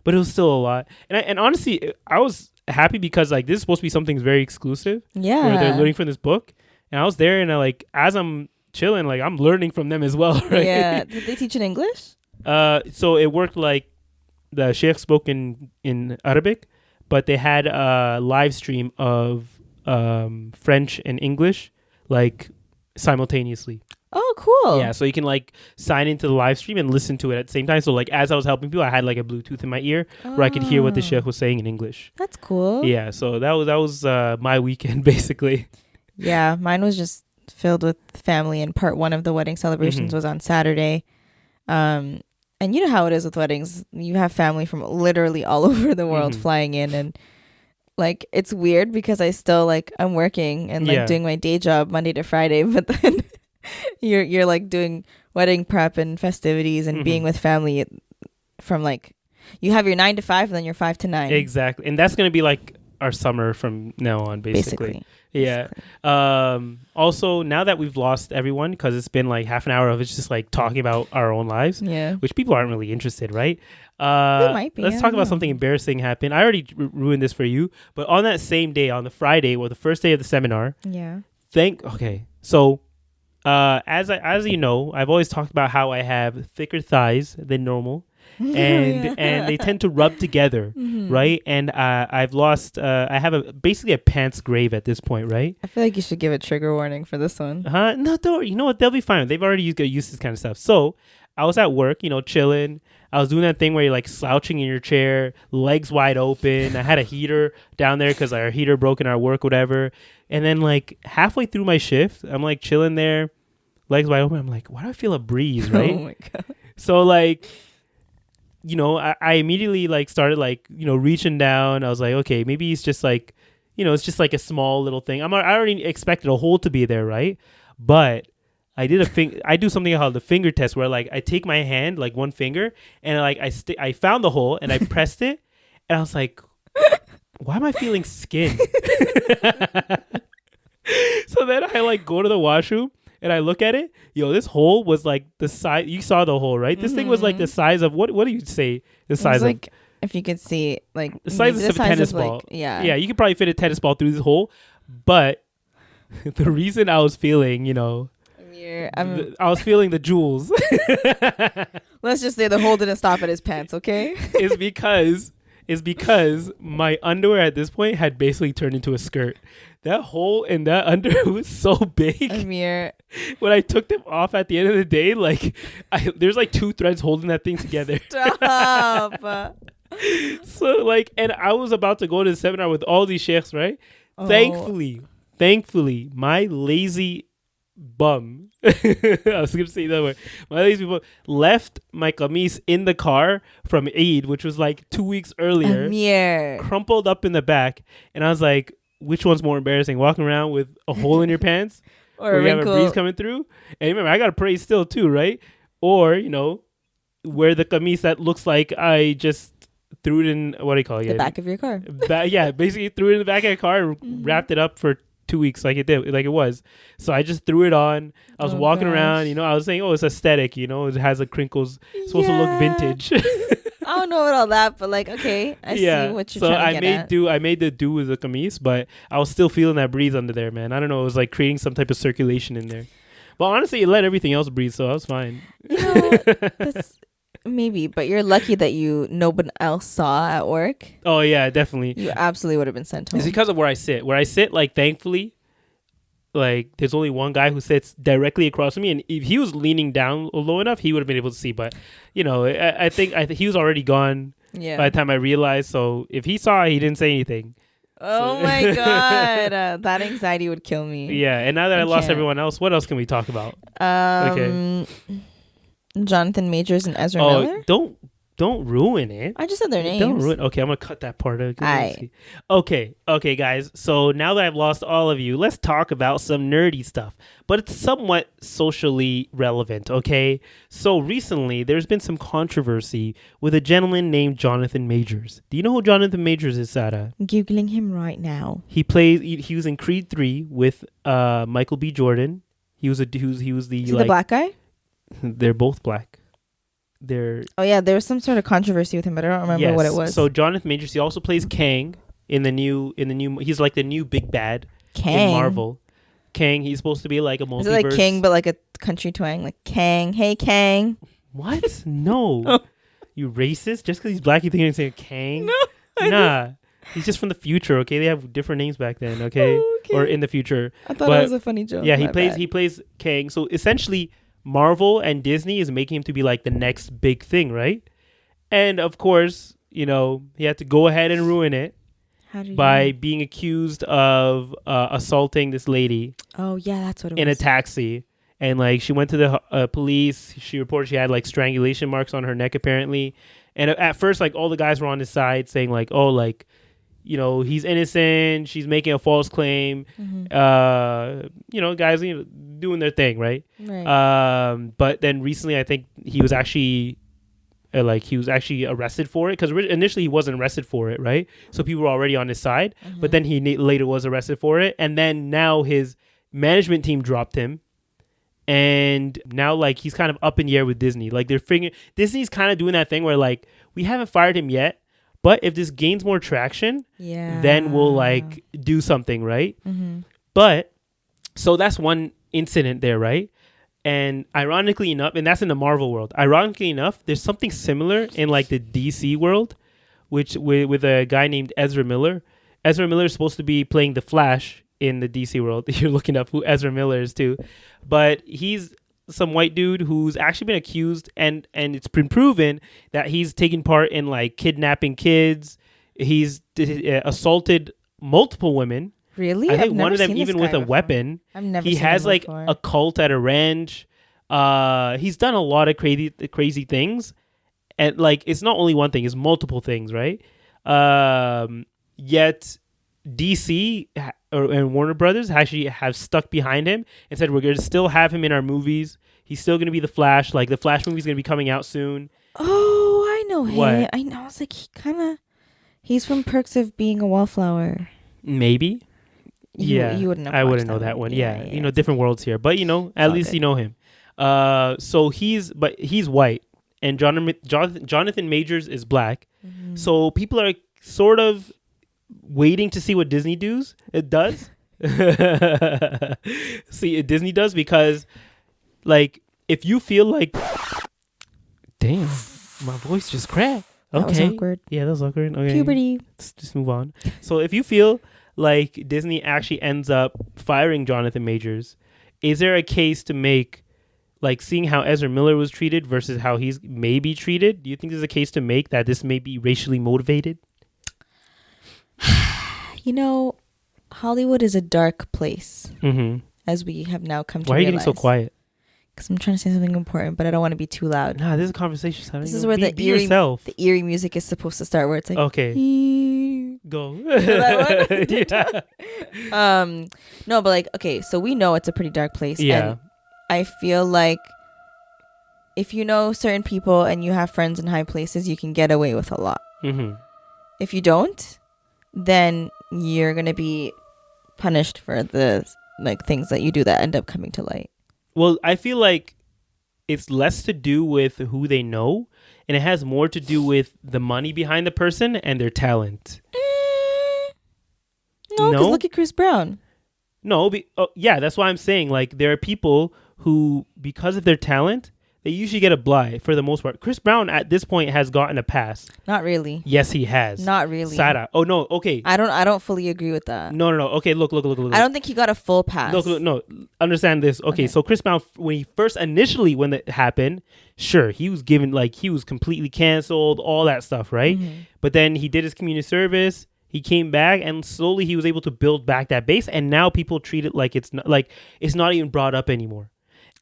But it was still a lot. And honestly, I was happy because like this is supposed to be something very exclusive. Yeah. Where they're learning from this book. And I was there and I like as I'm chilling, like I'm learning from them as well, right? Yeah. Did they teach in English? So it worked like the sheikh spoke in Arabic, but they had a live stream of French and English like simultaneously. Oh, cool. Yeah, so you can like sign into the live stream and listen to it at the same time. So like as I was helping people, I had like a Bluetooth in my ear where I could hear what the sheikh was saying in English. That's cool. Yeah, so that was my weekend basically. Yeah, mine was just filled with family, and part one of the wedding celebrations was on Saturday. And you know how it is with weddings. You have family from literally all over the world flying in, and like it's weird because I still like I'm working and like doing my day job Monday to Friday, but then you're like doing wedding prep and festivities and being with family from like you have your 9 to 5 and then your 5 to 9. Exactly. And that's going to be like our summer from now on basically. Yeah. Also, now that we've lost everyone, because it's been like half an hour of it's just like talking about our own lives, which people aren't really interested, right? They might be. Let's talk about something embarrassing happened. I already ruined this for you, but on that same day, on the Friday, or the first day of the seminar, so as you know, I've always talked about how I have thicker thighs than normal. And they tend to rub together, right? And I've lost. I have basically a pants grave at this point, right? I feel like you should give a trigger warning for this one. No, don't. You know what? They'll be fine. They've already used this kind of stuff. So I was at work, chilling. I was doing that thing where you're like slouching in your chair, legs wide open. I had a heater down there because our heater broke in our work, whatever. And then like halfway through my shift, I'm like chilling there, legs wide open. I'm like, why do I feel a breeze, right? Oh my God. So like, I immediately like started like, reaching down. I was like, okay, maybe it's just like, it's just like a small little thing. I already expected a hole to be there, right? But I did I do something called the finger test where like I take my hand, like one finger, and like I found the hole and I pressed it, and I was like, why am I feeling skin? So then I like go to the washroom and I look at it. This hole was like the size. You saw the hole, right? This thing was like the size of what do you say? The size of like, if you could see, like the size of a tennis ball. Yeah, you could probably fit a tennis ball through this hole. But the reason I was feeling, I was feeling the jewels. Let's just say the hole didn't stop at his pants, okay? is because my underwear at this point had basically turned into a skirt. That hole in that underwear was so big. Amir. When I took them off at the end of the day, like there's like 2 threads holding that thing together. Stop. So like, and I was about to go to the seminar with all these sheikhs, right? Oh. Thankfully, my lazy bum, I was going to say that word, my lazy bum left my kameez in the car from Eid, which was like 2 weeks earlier, Amir. crumpled up in the back. And I was like, which one's more embarrassing, walking around with a hole in your pants or you have a breeze coming through? And remember, I got to pray still too, right? Or, wear the kameez that looks like I just threw it in, what do you call it? The back of your car. Basically threw it in the back of the car and wrapped it up for 2 weeks like it was. So I just threw it on. I was walking around, I was saying, it's aesthetic, it has like crinkles. It's supposed to look vintage. I don't know about all that, but like, okay, I see what you're trying to get at. I made the do with the kameez, but I was still feeling that breeze under there, man. I don't know. It was like creating some type of circulation in there. But honestly, it let everything else breathe, so I was fine. That's maybe, but you're lucky that no one else saw at work. Oh, yeah, definitely. You absolutely would have been sent home. It's because of where I sit. Where I sit, like, thankfully, like, there's only one guy who sits directly across from me, and if he was leaning down low enough, he would have been able to see. But, I think he was already gone by the time I realized. So if he saw it, he didn't say anything. Oh my God. That anxiety would kill me. Yeah, and now that I lost everyone else, what else can we talk about? Okay. Jonathan Majors and Ezra Miller? Don't ruin it. I just said their names. Don't ruin. Okay, I'm gonna cut that part out. Okay, guys. So now that I've lost all of you, let's talk about some nerdy stuff, but it's somewhat socially relevant. Okay, so recently there's been some controversy with a gentleman named Jonathan Majors. Do you know who Jonathan Majors is, Sara? I'm Googling him right now. He was in Creed 3 with Michael B. Jordan. He was the the black guy? They're both black. There was some sort of controversy with him, but I don't remember what it was. So Jonathan Majors, he also plays Kang in the new. He's like the new big bad in Marvel. Kang, he's supposed to be like a multiverse. Is it like King, but like a country twang, like Kang? Hey, Kang. What? No, you racist? Just because he's black, you think he's saying Kang? No, nah. He's just from the future, okay? They have different names back then, okay? Or in the future. I thought it was a funny joke. Yeah, he plays Kang. So essentially, Marvel and Disney is making him to be like the next big thing, right? And of course, he had to go ahead and ruin it How did by being accused of assaulting this lady Oh yeah, that's what it in a was. taxi. And like she went to the police. She reported she had like strangulation marks on her neck apparently. And at first, like all the guys were on his side saying like, oh, like, he's innocent. She's making a false claim. Guys, doing their thing, right? Right. But then recently, I think he was actually arrested for it, because initially he wasn't arrested for it, right? So people were already on his side. But then he later was arrested for it, and then now his management team dropped him. And now, like, he's kind of up in the air with Disney. Like, Disney's kind of doing that thing where, like, we haven't fired him yet, but if this gains more traction, then we'll, like, do something, right? But, so that's one incident there, right? And ironically enough, and that's in the Marvel world. Ironically enough, there's something similar in, like, the DC world, which with a guy named Ezra Miller. Ezra Miller is supposed to be playing the Flash in the DC world. You're looking up who Ezra Miller is too, but he's some white dude who's actually been accused, and it's been proven that he's taken part in like kidnapping kids. He's assaulted multiple women. Really? I think one of them even with a weapon. I've never. He seen has him like before. a cult at a ranch. He's done a lot of crazy things, and like it's not only one thing; it's multiple things, right? Yet DC and Warner Brothers actually have stuck behind him and said, we're going to still have him in our movies. He's still going to be the Flash. Like, the Flash movie is going to be coming out soon. Oh, I know him. What? I know. I was like, he's from Perks of Being a Wallflower. Maybe. You wouldn't have I watched wouldn't know that one. Yeah. yeah. Different worlds here. But, at least you know him. So he's white. And Jonathan Majors is black. So people are sort of waiting to see what Disney does. See, Disney does, because like if you feel like, damn, my voice just cracked. Okay, that was awkward. Yeah, that was awkward. Okay, Puberty. Let's just move on. So if you feel like Disney actually ends up firing Jonathan Majors, is there a case to make, like, seeing how Ezra Miller was treated versus how he's maybe treated? Do you think there's a case to make that this may be racially motivated? Hollywood is a dark place, as we have now come to realize. Why are you getting so quiet? Because I'm trying to say something important, but I don't want to be too loud. Nah, this is a conversation. This is where the eerie music is supposed to start, where it's like, okay, go. Yeah. No, but like, okay, so we know it's a pretty dark place. Yeah. And I feel like if you know certain people and you have friends in high places, you can get away with a lot. If you don't, then you're gonna be punished for the like things that you do that end up coming to light. Well, I feel like it's less to do with who they know, and it has more to do with the money behind the person and their talent. No, because look at Chris Brown. No, that's why I'm saying, like, there are people who, because of their talent, they usually get a blight for the most part. Chris Brown at this point has gotten a pass. Not really. Yes, he has. Not really. Sara. Oh no. Okay. I don't fully agree with that. No. Okay. Look. I don't think he got a full pass. Look. No. Understand this. Okay. So Chris Brown, when it happened, sure, he was given, like, he was completely canceled, all that stuff, right? But then he did his community service. He came back, and slowly he was able to build back that base. And now people treat it like it's not even brought up anymore.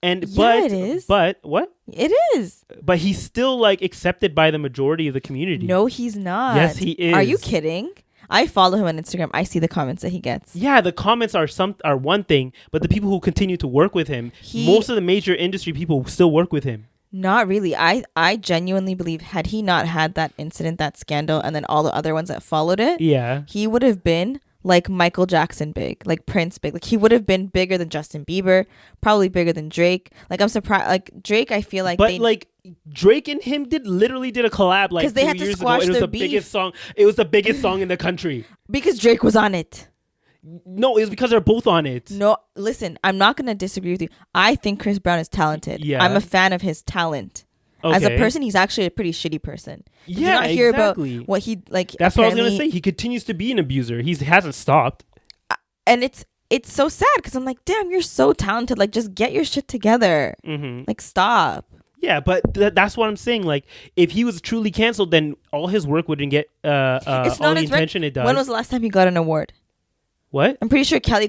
But it is. But what? It is. But he's still, like, accepted by the majority of the community. No, he's not. Yes, he is. Are you kidding? I follow him on Instagram. I see the comments that he gets. Yeah, the comments are one thing, but the people who continue to work with him, most of the major industry people still work with him. Not really. I genuinely believe, had he not had that incident, that scandal, and then all the other ones that followed it, he would have been like Michael Jackson big, like Prince big. Like, he would have been bigger than Justin Bieber, probably bigger than Drake. Like, I'm surprised. Like, Drake, I feel like, Drake and him did a collab, like, because they had to squash their beef. Biggest song. It was the biggest song in the country because Drake was on it. No, it was because they're both on it. No, listen, I'm not gonna disagree with you. I think Chris Brown is talented. Yeah, I'm a fan of his talent. Okay. As a person, he's actually a pretty shitty person. Did you not hear about what he like? That's what I was gonna say. He continues to be an abuser. He hasn't stopped. And it's it's so sad because I'm like, damn, you're so talented. Like, just get your shit together. Mm-hmm. Like, stop. Yeah, but that's what I'm saying. Like, if he was truly canceled, then all his work wouldn't get It's all not the his right. attention it does. When was the last time he got an award? What? I'm pretty sure Kelly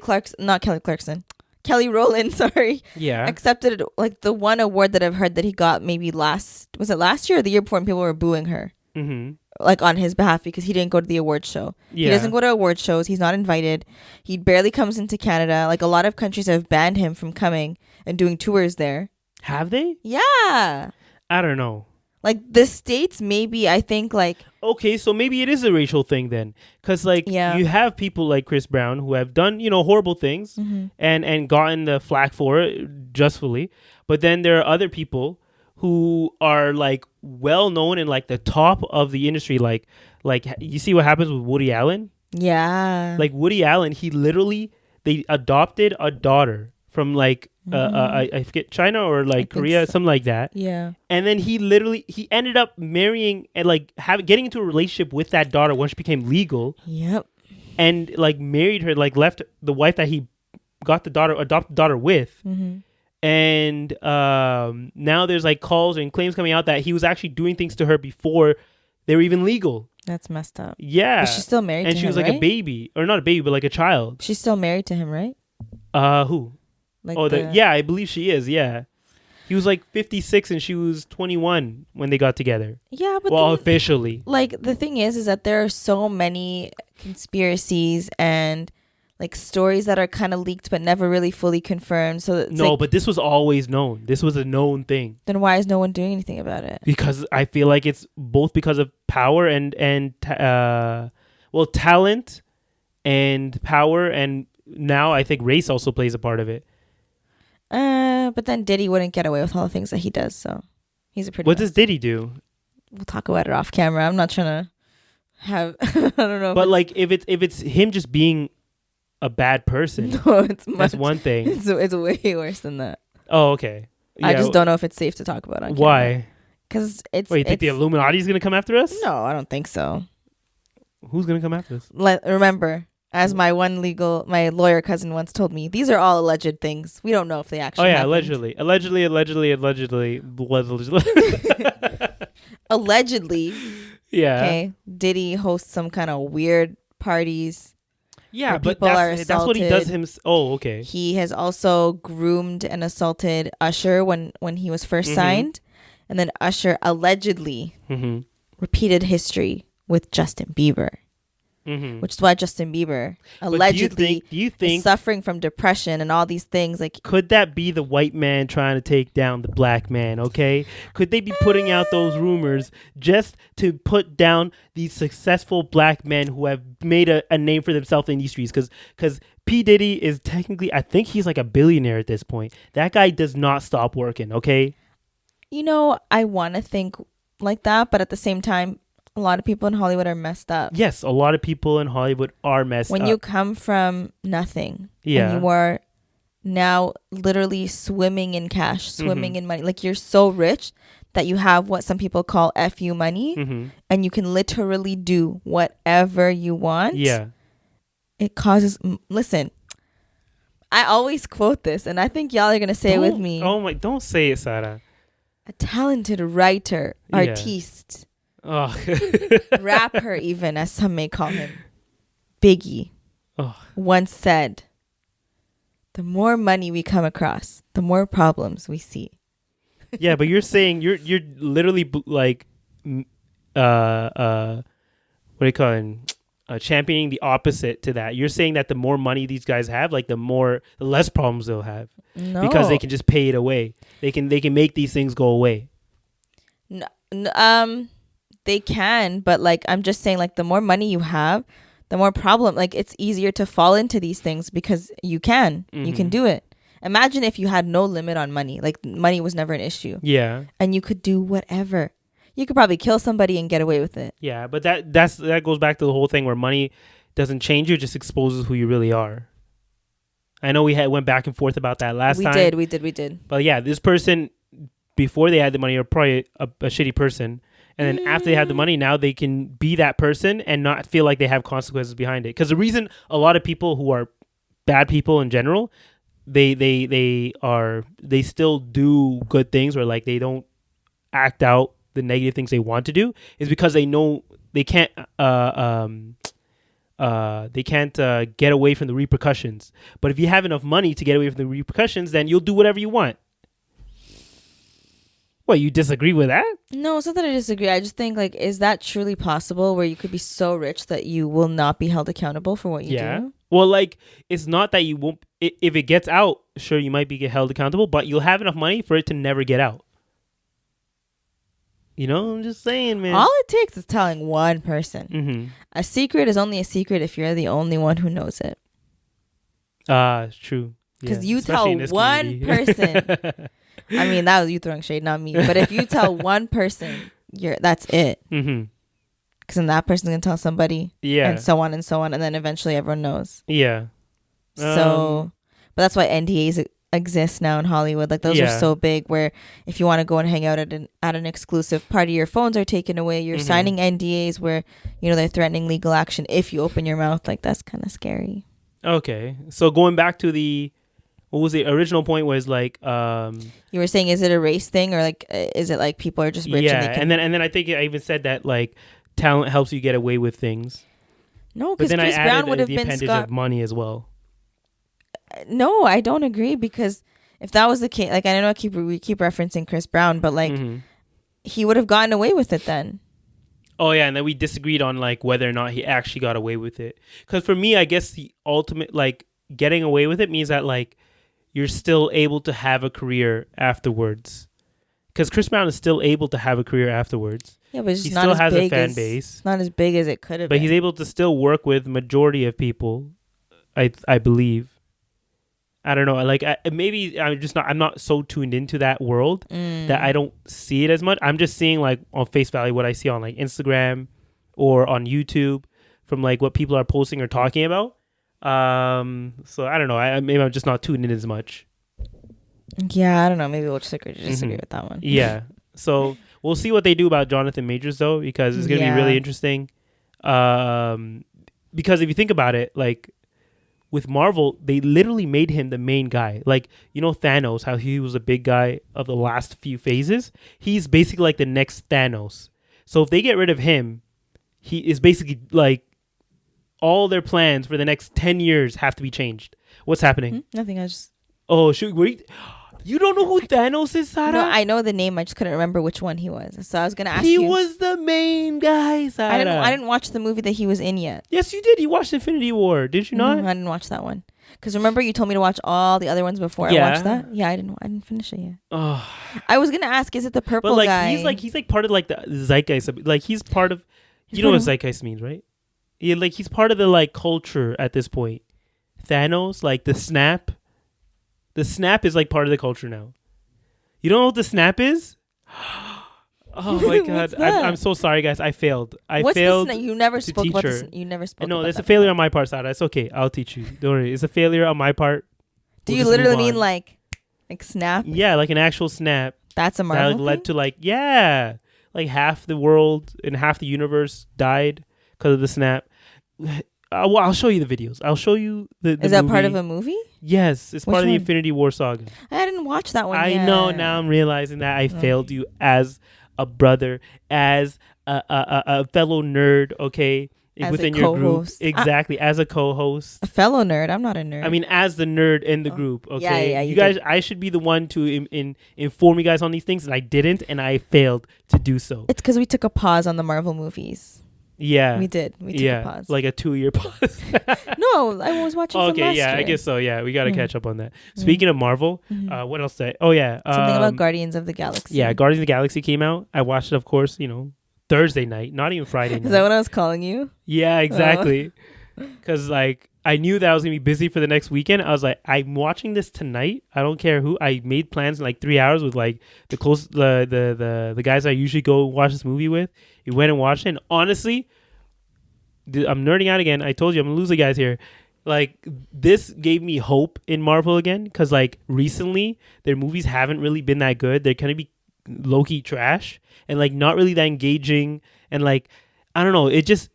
Rowland, sorry, Yeah. accepted like the one award that I've heard that he got maybe last year or the year before, and people were booing her. Mm-hmm. Like on his behalf because he didn't go to the award show. Yeah. He doesn't go to award shows. He's not invited. He barely comes into Canada. Like a lot of countries have banned him from coming and doing tours there. Have they? Yeah. I don't know. Like the States, maybe I think like. Okay, so maybe it is a racial thing then, because like you have people like Chris Brown who have done horrible things and gotten the flack for it justfully, but then there are other people who are like well known in like the top of the industry, like you see what happens with Woody Allen. Yeah. Like Woody Allen, they adopted a daughter from like I forget, China or like Korea, something like that. Yeah. And then he ended up marrying and like getting into a relationship with that daughter once she became legal. Yep. And like married her, like left the wife that he adopted the daughter with. Mm-hmm. And now there's like calls and claims coming out that he was actually doing things to her before they were even legal. That's messed up. Yeah. But she's still married to him, and she was like a baby, or not a baby, but like a child. She's still married to him, right? Who? Like yeah, I believe she is. Yeah. He was like 56 and she was 21 when they got together. Yeah, but officially. Like the thing is that there are so many conspiracies and like stories that are kind of leaked but never really fully confirmed. So it's but this was always known. This was a known thing. Then why is no one doing anything about it? Because I feel like it's both because of power and talent and power, and now I think race also plays a part of it. But then Diddy wouldn't get away with all the things that he does, so he's a pretty. What does Diddy do? We'll talk about it off camera. I'm not trying to have. I don't know. But like, if it's him just being a bad person, that's one thing. It's way worse than that. Oh, okay. Yeah, I just don't know if it's safe to talk about on camera. Why? Because it's. Wait, you think the Illuminati is gonna come after us? No, I don't think so. Who's gonna come after us? Remember, as my lawyer cousin once told me, these are all alleged things. We don't know if they actually. Oh yeah, happened. allegedly. Allegedly. Yeah. Okay. Diddy hosts some kind of weird parties. Yeah, but that's what he does. Oh, okay. He has also groomed and assaulted Usher when he was first signed, and then Usher allegedly repeated history with Justin Bieber, which is why Justin Bieber allegedly is suffering from depression and all these things. Like, could that be the white man trying to take down the black man? Okay, could they be putting out those rumors just to put down these successful black men who have made a name for themselves in these streets? Because P. Diddy is technically, I think he's like a billionaire at this point. That guy does not stop working. Okay, I want to think like that, but at the same time, a lot of people in Hollywood are messed up. Yes, a lot of people in Hollywood are messed up. When you come from nothing, and you are now literally swimming in cash, swimming in money. Like, you're so rich that you have what some people call FU money, and you can literally do whatever you want. Yeah. It causes... Listen, I always quote this, and I think y'all are going to say it with me. Oh my, don't say it, Sara. A talented writer, artiste... Oh. rapper, even, as some may call him, Biggie, once said, the more money we come across, the more problems we see. Yeah, but you're saying you're literally like what do you call it? Championing the opposite to that. You're saying that the more money these guys have, like the less problems they'll have. No. Because they can just pay it away. They can make these things go away. No, they can, but like, I'm just saying, like, the more money you have, the more problem. Like, it's easier to fall into these things because you can do it. Imagine if you had no limit on money, like money was never an issue. Yeah. And you could do whatever. You could probably kill somebody and get away with it. Yeah, but that goes back to the whole thing where money doesn't change you, it just exposes who you really are. I know we went back and forth about that last time. We did. But yeah, this person, before they had the money, were probably a shitty person. And then after they have the money, now they can be that person and not feel like they have consequences behind it. Because the reason a lot of people who are bad people in general, they still do good things, or like they don't act out the negative things they want to do, is because they know they can't get away from the repercussions. But if you have enough money to get away from the repercussions, then you'll do whatever you want. What, you disagree with that? No, it's not that I disagree. I just think, like, is that truly possible where you could be so rich that you will not be held accountable for what you do? Well, like, it's not that you won't. If it gets out, sure, you might be held accountable, but you'll have enough money for it to never get out. You know, I'm just saying, man. All it takes is telling one person. Mm-hmm. A secret is only a secret if you're the only one who knows it. It's true. Because you tell one person. I mean, that was you throwing shade, not me. But if you tell one person, that's it. Mm-hmm. Because then that person's going to tell somebody. Yeah. And so on and so on. And then eventually everyone knows. Yeah. So, but that's why NDAs exist now in Hollywood. Like, those are so big, where if you want to go and hang out at an exclusive party, your phones are taken away. You're signing NDAs where, you know, they're threatening legal action if you open your mouth. Like, that's kind of scary. Okay. So going back to what was the original point, was like you were saying, is it a race thing, or like is it like people are just rich? Yeah, and then I think I even said that like talent helps you get away with things. No, because Chris Brown would have been appendage of money as well. No, I don't agree, because if that was the case, like, I know we keep referencing Chris Brown, but like he would have gotten away with it then. Oh yeah, and then we disagreed on like whether or not he actually got away with it. Because for me, I guess the ultimate, like, getting away with it means that like you're still able to have a career afterwards. Because Chris Brown is still able to have a career afterwards. Yeah, but he still has a fan base. Not as big as it could have been. But he's able to still work with majority of people, I believe. I don't know. Like, maybe I'm not so tuned into that world that I don't see it as much. I'm just seeing like on face value what I see on like Instagram or on YouTube from like what people are posting or talking about. So I don't know. Maybe I'm just not tuned in as much. Yeah, I don't know. Maybe we'll just disagree with that one. Yeah. So we'll see what they do about Jonathan Majors though, because it's gonna be really interesting. Because if you think about it, like, with Marvel, they literally made him the main guy. Like, you know, Thanos, how he was a big guy of the last few phases. He's basically like the next Thanos. So if they get rid of him, he is basically like all their plans for the next 10 years have to be changed. What's happening? Nothing. I just... Oh, shoot. Wait. You don't know who Thanos is, Sara? No, I know the name. I just couldn't remember which one he was. So I was going to ask you. He was the main guy, Sara. I didn't watch the movie that he was in yet. Yes, you did. You watched Infinity War. Did you not? No, I didn't watch that one. Because remember, you told me to watch all the other ones before I watched that? Yeah, I didn't finish it yet. Oh. I was going to ask, is it the purple but like, guy? He's like part of like the zeitgeist. Like, he's part of... You know what zeitgeist means, right? Yeah, like, he's part of the like culture at this point. Thanos, like the snap. The snap is like part of the culture now. You don't know what the snap is? Oh my god! I'm so sorry, guys. I failed. I failed. You never spoke about this. You never spoke. No, it's a failure on my part, Sara. It's okay. I'll teach you. Don't worry. It's a failure on my part. Do you literally mean like snap? Yeah, like an actual snap. That's a Marvel that led to like half the world and half the universe died because of the snap. I'll show you the videos. I'll show you the Is that movie. part of a movie? Yes, it's part of the Infinity War saga. I didn't watch that one. I know. Now I'm realizing that I failed you as a brother, as a fellow nerd. Okay, as within your group, exactly, as a co-host. A fellow nerd. I'm not a nerd. I mean, as the nerd in the group. Okay, yeah. You guys, I should be the one to inform you guys on these things, and I didn't, and I failed to do so. It's because we took a pause on the Marvel movies. Yeah, we did. We took a pause, like a 2-year pause. No, I was watching. Okay, last year. I guess so. Yeah, we got to catch up on that. Speaking of Marvel, what else? Oh yeah, something about Guardians of the Galaxy. Yeah, Guardians of the Galaxy came out. I watched it, of course. You know, Thursday night, not even Friday night. Is that what I was calling you? Yeah, exactly. Because like I knew that I was gonna be busy for the next weekend. I was like, I'm watching this tonight. I don't care who. I made plans in like 3 hours with like the guys I usually go watch this movie with. We went and watched it. And honestly, I'm nerding out again. I told you I'm gonna lose the guys here. Like, this gave me hope in Marvel again, because like recently their movies haven't really been that good. They're kind of be low-key trash and like not really that engaging, and like I don't know, it just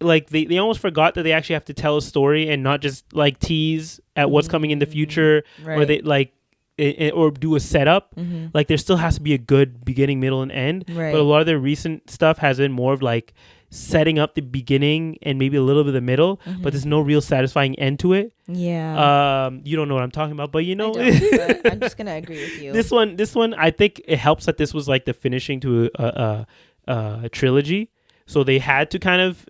like they almost forgot that they actually have to tell a story and not just like tease at what's coming in the future, or they like or do a setup. Like there still has to be a good beginning, middle, and end. Right. But a lot of their recent stuff has been more of like setting up the beginning and maybe a little bit of the middle, but there's no real satisfying end to it. Yeah. You don't know what I'm talking about, but you know, I don't, but I'm just gonna agree with you. This one, I think it helps that this was like the finishing to a trilogy, so they had to kind of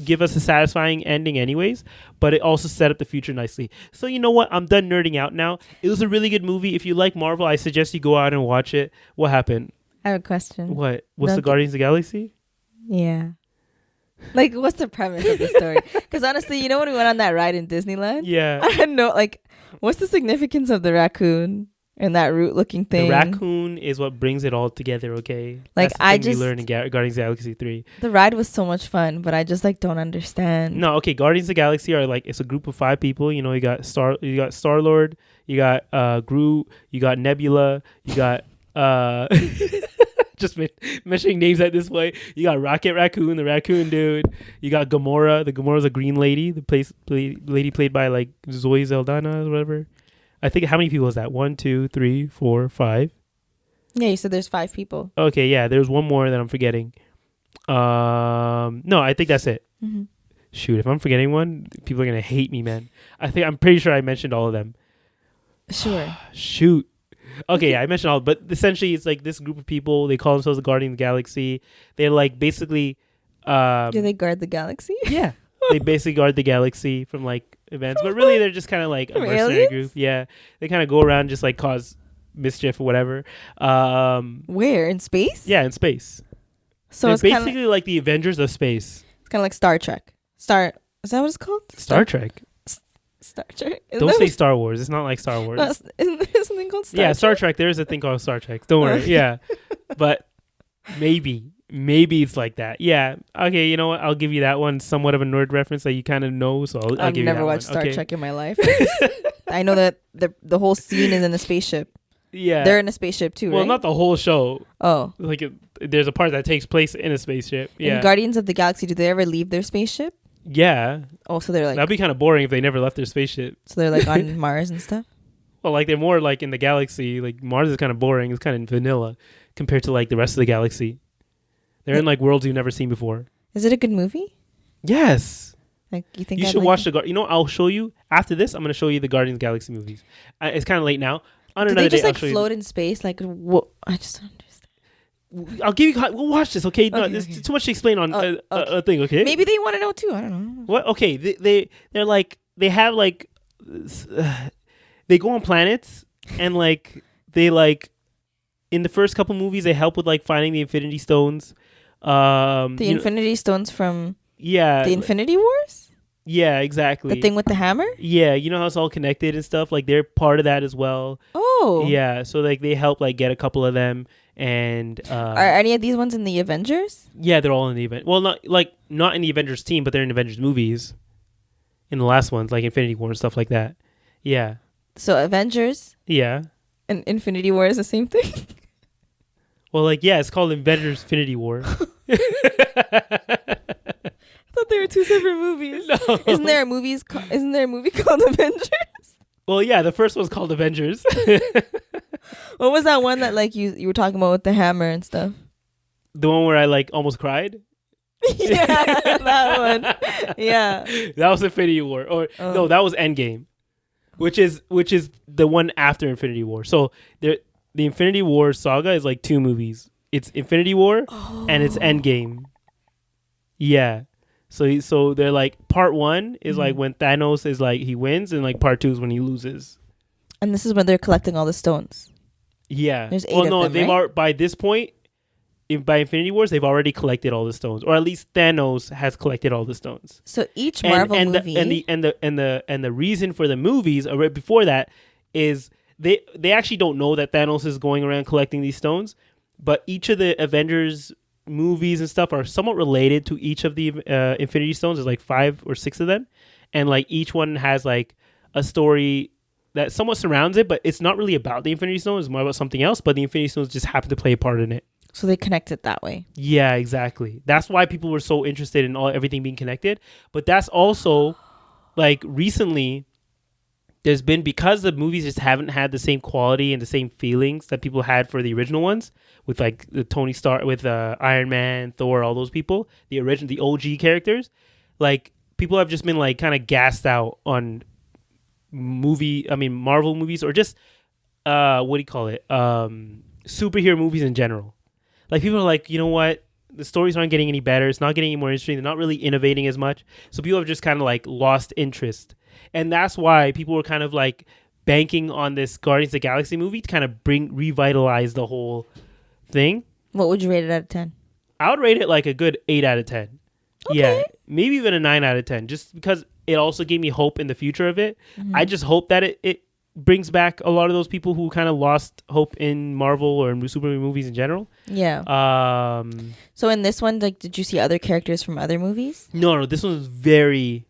give us a satisfying ending anyways, but it also set up the future nicely. So you know what? I'm done nerding out now. It was a really good movie. If you like Marvel, I suggest you go out and watch it. What happened? I have a question. What? What's the Guardians of the Galaxy? Yeah. Like, what's the premise of the story? Because honestly, you know when we went on that ride in Disneyland? Yeah. I don't know, like, what's the significance of the raccoon and that root-looking thing? The raccoon is what brings it all together, okay? Like, that's the thing we learned in Guardians of the Galaxy 3. The ride was so much fun, but I just, like, don't understand. No, okay, Guardians of the Galaxy are, like, it's a group of 5 people. You know, you got Star-Lord, you got Groot, you got Nebula, you got... just mentioning names at this point. You got Rocket Raccoon, the raccoon dude. You got Gamora. The Gamora's a green lady. The lady played by like Zoe Saldana or whatever. I think how many people is that? 1, 2, 3, 4, 5. Yeah, you said there's 5 people. Okay, yeah. There's one more that I'm forgetting. No, I think that's it. Shoot, if I'm forgetting one, people are gonna hate me, man. I'm pretty sure I mentioned all of them. Sure. Shoot. Okay, yeah, I mentioned all, but essentially it's like this group of people. They call themselves the Guardian of the Galaxy. They're like basically. Do they guard the galaxy? Yeah, they basically guard the galaxy from like events, but really they're just kind of like a mercenary group. Yeah, they kind of go around just like cause mischief or whatever. Where in space? Yeah, in space. So they're it's basically like the Avengers of space. It's kind of like Star Trek. Is that what it's called? Star Trek. Star Trek. Don't say Star Wars. It's not like Star Wars. Isn't there something called Star Trek? Yeah, Star Trek. There is a thing called Star Trek. Don't worry. Yeah, but maybe it's like that. Yeah. Okay. You know what? I'll give you that one. Somewhat of a nerd reference that you kind of know. So I'll give you that one. I've never watched Star Trek in my life. I know that the whole scene is in a spaceship. Yeah. They're in a spaceship too, right? Well, not the whole show. Oh. Like there's a part that takes place in a spaceship. Yeah. In Guardians of the Galaxy, do they ever leave their spaceship? Yeah. Oh, so they're like... That'd be kind of boring if they never left their spaceship. So they're like on Mars and stuff? Well, like they're more like in the galaxy. Like Mars is kind of boring. It's kind of vanilla compared to like the rest of the galaxy. They're in like worlds you've never seen before. Is it a good movie? Yes. Like you think you should watch You know, I'll show you after this. I'm going to show you the Guardians of the Galaxy movies. It's kind of late now. On do another they just day, like float in space? Like what? I just don't understand. I'll give you. We'll watch this, okay? No, there's too much to explain on a thing, okay? Maybe they want to know too. I don't know. What? Okay, they're like they have like they go on planets and like they like in the first couple movies they help with like finding the Infinity Stones. The Infinity Stones from the Infinity Wars. Yeah, exactly. The thing with the hammer. Yeah, you know how it's all connected and stuff. Like they're part of that as well. Oh. Yeah, so like they help like get a couple of them. And are any of these ones in the Avengers? Yeah, they're all in the event. Well, not in the Avengers team, but they're in Avengers movies. In the last ones, like Infinity War and stuff like that. Yeah. So Avengers. Yeah. And Infinity War is the same thing. Well, like it's called Avengers Infinity War. I thought they were 2 separate movies. No. Isn't there a movie called Avengers? Well, yeah, the first one's called Avengers. What was that one that like you were talking about with the hammer and stuff? The one where I like almost cried? Yeah, that one. Yeah. That was Infinity War. Or no, that was Endgame. Which is the one after Infinity War. So the Infinity War saga is like 2 movies. It's Infinity War and it's Endgame. Yeah. So they're like part 1 is like when Thanos is like he wins, and like part 2 is when he loses. And this is when they're collecting all the stones. Yeah. There's 8 of them, they've right? by this point, by Infinity Wars, they've already collected all the stones, or at least Thanos has collected all the stones. So each Marvel movie and the reason for the movies right before that is they actually don't know that Thanos is going around collecting these stones, but each of the Avengers movies and stuff are somewhat related to each of the Infinity Stones. There's like 5 or 6 of them, and like each one has like a story that somewhat surrounds it, but it's not really about the Infinity Stones. It's more about something else, but the Infinity Stones just happen to play a part in it. So they connect it that way. Yeah, exactly. That's why people were so interested in everything being connected. But that's also like recently there's been, because the movies just haven't had the same quality and the same feelings that people had for the original ones, with like the Tony Stark, with Iron Man, Thor, all those people, the OG characters. Like people have just been like kind of gassed out on Marvel movies, or just what do you call it? Superhero movies in general. Like people are like, you know what? The stories aren't getting any better. It's not getting any more interesting. They're not really innovating as much. So people have just kind of like lost interest. And that's why people were kind of like banking on this Guardians of the Galaxy movie to kind of revitalize the whole thing. What would you rate it out of 10? I would rate it like a good 8 out of 10. Okay. Yeah, maybe even a 9 out of 10, just because it also gave me hope in the future of it. Mm-hmm. I just hope that it brings back a lot of those people who kind of lost hope in Marvel or in superhero movies in general. Yeah. So in this one, like, did you see other characters from other movies? No, this one was very,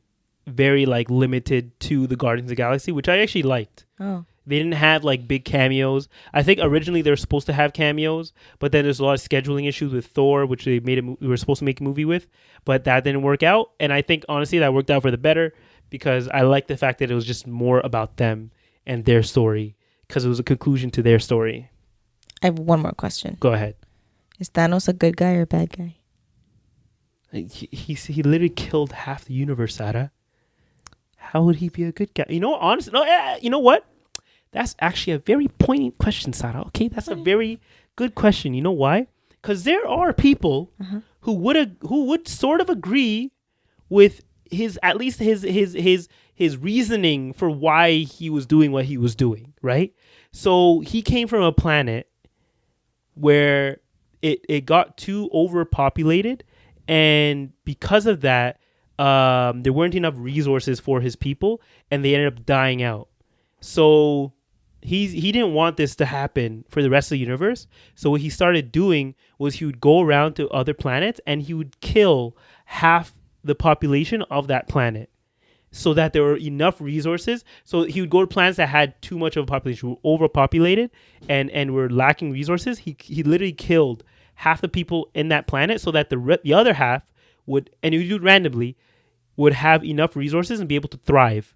very like limited to the Guardians of the Galaxy, which I actually liked. Oh. They didn't have like big cameos. I think originally they were supposed to have cameos, but then there's a lot of scheduling issues with Thor, which they were supposed to make a movie with, but that didn't work out. And I think honestly that worked out for the better, because I like the fact that it was just more about them and their story, because it was a conclusion to their story. I have one more question. Go ahead. Is Thanos a good guy or a bad guy? He literally killed half the universe, Sara. How would he be a good guy? You know, honestly, no. You know what? That's actually a very poignant question, Sara. Okay, that's a very good question. You know why? Because there are people who would sort of agree with his reasoning for why he was doing what he was doing, right? So he came from a planet where it got too overpopulated, and because of that, there weren't enough resources for his people, and they ended up dying out. So he didn't want this to happen for the rest of the universe. So what he started doing was he would go around to other planets and he would kill half the population of that planet, so that there were enough resources. So he would go to planets that had too much of a population, were overpopulated and were lacking resources. He literally killed half the people in that planet, so that the other half would, and he would do it randomly, would have enough resources and be able to thrive.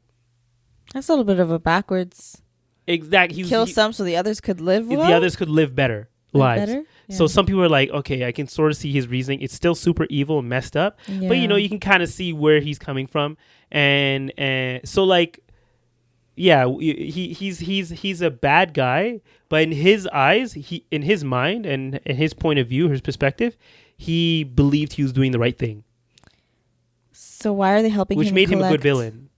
That's a little bit of a backwards. Exactly. Kill some so the others could live well? The others could live better lives. Better? Yeah. So some people are like, okay, I can sort of see his reasoning. It's still super evil and messed up, but you know, you can kind of see where he's coming from, and so like, yeah, he's a bad guy, but in his eyes, in his mind and in his point of view, his perspective, he believed he was doing the right thing. So why are they helping him? Which made him a good villain.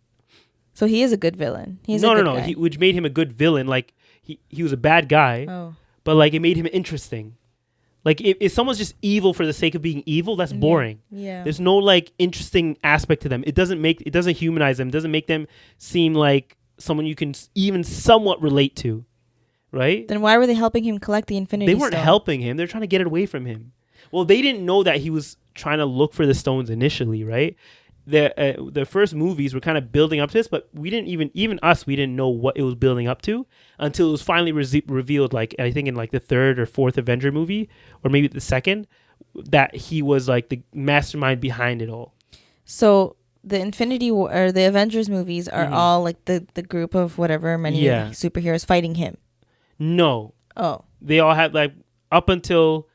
So he is a good villain. No. Which made him a good villain. Like he was a bad guy, but like it made him interesting. Like if someone's just evil for the sake of being evil, that's boring. Yeah. There's no like interesting aspect to them. It doesn't humanize them. It doesn't make them seem like someone you can even somewhat relate to, right? Then why were they helping him collect the Infinity Stone? They weren't helping him. They're trying to get it away from him. Well, they didn't know that he was trying to look for the stones initially, right? The first movies were kind of building up to this, but we didn't we didn't know what it was building up to until it was finally revealed, like I think in like the third or fourth Avenger movie, or maybe the second, that he was like the mastermind behind it all. So the Infinity War or the Avengers movies are all like the group of whatever many superheroes fighting him. No. Oh. They all had like up until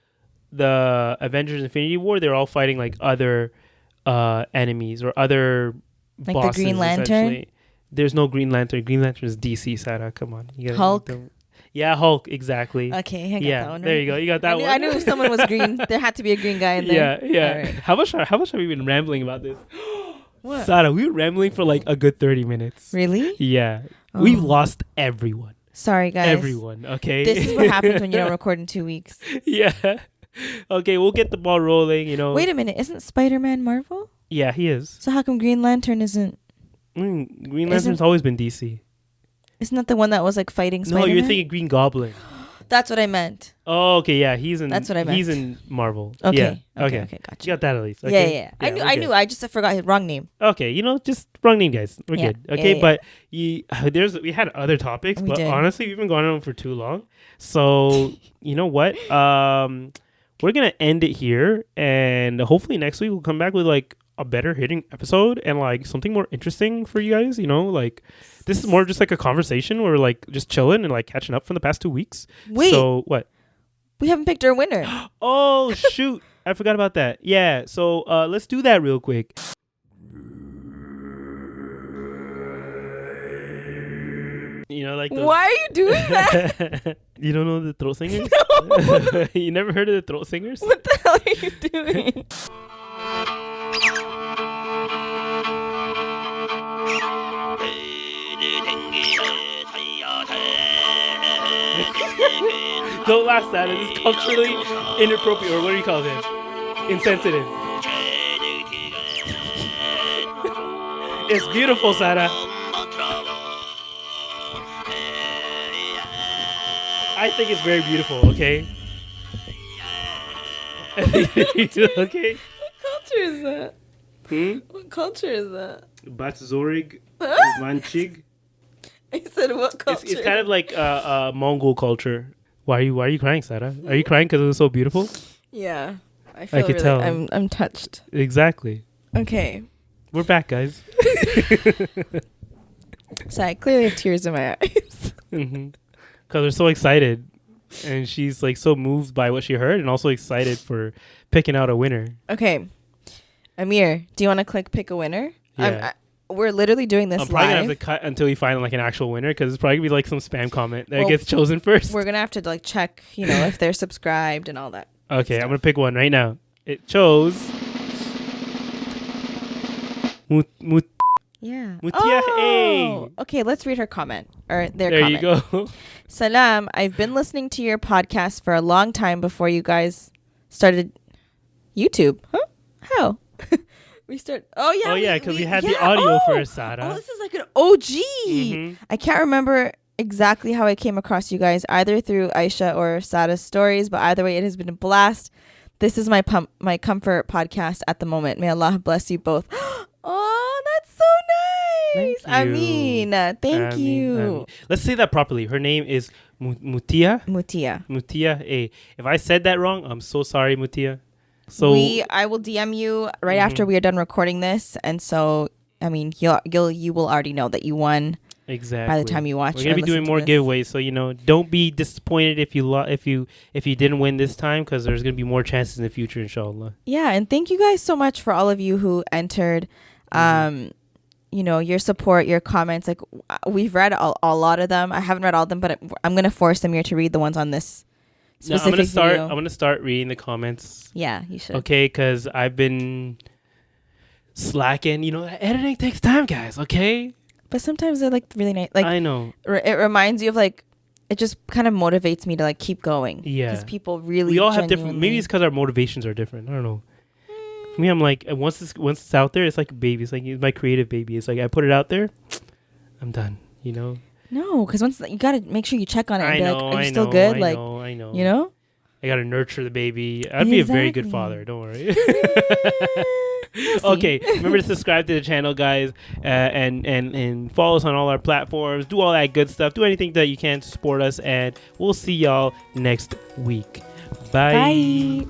the Avengers Infinity War, they're all fighting like other enemies or other like bosses, the Green Lantern. There's no Green Lantern. Green Lantern is DC. Sara, come on. Hulk. Yeah, Hulk. Exactly. Okay, I got that one. Right? There you go. You got that one. I knew if someone was green, there had to be a green guy in there. Yeah. Right. How much have we been rambling about this? What? Sara, we were rambling for like a good 30 minutes. Really? Yeah. Oh. We've lost everyone. Sorry, guys. Everyone. Okay. This is what happens when you don't record in 2 weeks. Yeah. Okay, we'll get the ball rolling. Wait a minute. Isn't Spider-Man Marvel? Yeah, he is. So how come Green Lantern isn't? Green Lantern's always been DC. Isn't that the one that was like fighting Spider-Man? No, you're thinking Green Goblin. That's what I meant. Oh, okay, yeah, he's in. That's what I meant. He's in Marvel. Okay, yeah. Okay, gotcha. You got that at least. Okay. Yeah. I knew. I just forgot his wrong name. Okay, just wrong name, guys. We're good. Okay, yeah. But we had other topics, but honestly, we've been going on for too long. So you know what? we're gonna end it here, and hopefully next week we'll come back with like a better hitting episode and like something more interesting for you guys. Like this is more just like a conversation where we're like just chilling and like catching up from the past 2 weeks. Wait, so what? We haven't picked our winner. Oh shoot, I forgot about that. Yeah, so let's do that real quick. Like those... Why are you doing that? You don't know the throat singers? No. You never heard of the throat singers? What the hell are you doing? Don't laugh at it. It's culturally inappropriate, or what do you call it? Insensitive. It's beautiful, Sara. I think it's very beautiful, okay? Okay? What culture is that? What culture is that? Batzorig, Manchig. I said what culture? It's kind of like Mongol culture. Why are you crying, Sara? Are you crying because it was so beautiful? Yeah, I feel could tell. I'm touched. Exactly. Okay, we're back, guys. So I clearly have tears in my eyes. Because we're so excited, and she's like so moved by what she heard, and also excited for picking out a winner. Okay, Amir, do you want to click pick a winner? Yeah. We're literally doing this I'm probably live. gonna have to cut until we find like an actual winner, because it's probably gonna be like some spam comment that gets chosen first. We're gonna have to like check, if they're subscribed and all that. Okay, stuff. I'm gonna pick one right now. It chose Yeah. Mutiah A. Okay, let's read her comment or their there comment. There you go. Salam, I've been listening to your podcast for a long time before you guys started YouTube. Huh? How? Oh yeah, because we had the audio for Sara. Oh, this is like an OG. I can't remember exactly how I came across you guys, either through Aisha or Sara's stories, but either way, it has been a blast. This is my comfort podcast at the moment. May Allah bless you both. Oh, that's so nice. Thank you. Let's say that properly. Her name is Mutiah. Mutiah A. If I said that wrong, I'm so sorry, Mutiah. So I will DM you right after we are done recording this, and so you will already know that you won. Exactly. By the time you watch, we're gonna be doing more giveaways, so don't be disappointed if you didn't win this time, because there's gonna be more chances in the future, inshallah. Yeah, and thank you guys so much for all of you who entered. Your support, your comments. Like we've read a lot of them. I haven't read all of them, but I'm gonna force Amir to read the ones on this. No, I'm gonna start reading the comments. Yeah, you should. Okay, because I've been slacking. Editing takes time, guys. Okay. But sometimes they're like really nice. Like I know. It reminds you of like. It just kind of motivates me to like keep going. Yeah. Because people really. We all have different. Maybe it's because our motivations are different. I don't know. For me, I'm like once it's out there, it's like a baby. It's like my creative baby. It's like I put it out there, I'm done. No, because once you gotta make sure you check on it and be like, are you still I good? know. I gotta nurture the baby. I'd be a very good father. Don't worry. Okay, remember to subscribe to the channel, guys, and follow us on all our platforms. Do all that good stuff. Do anything that you can to support us, and we'll see y'all next week. Bye.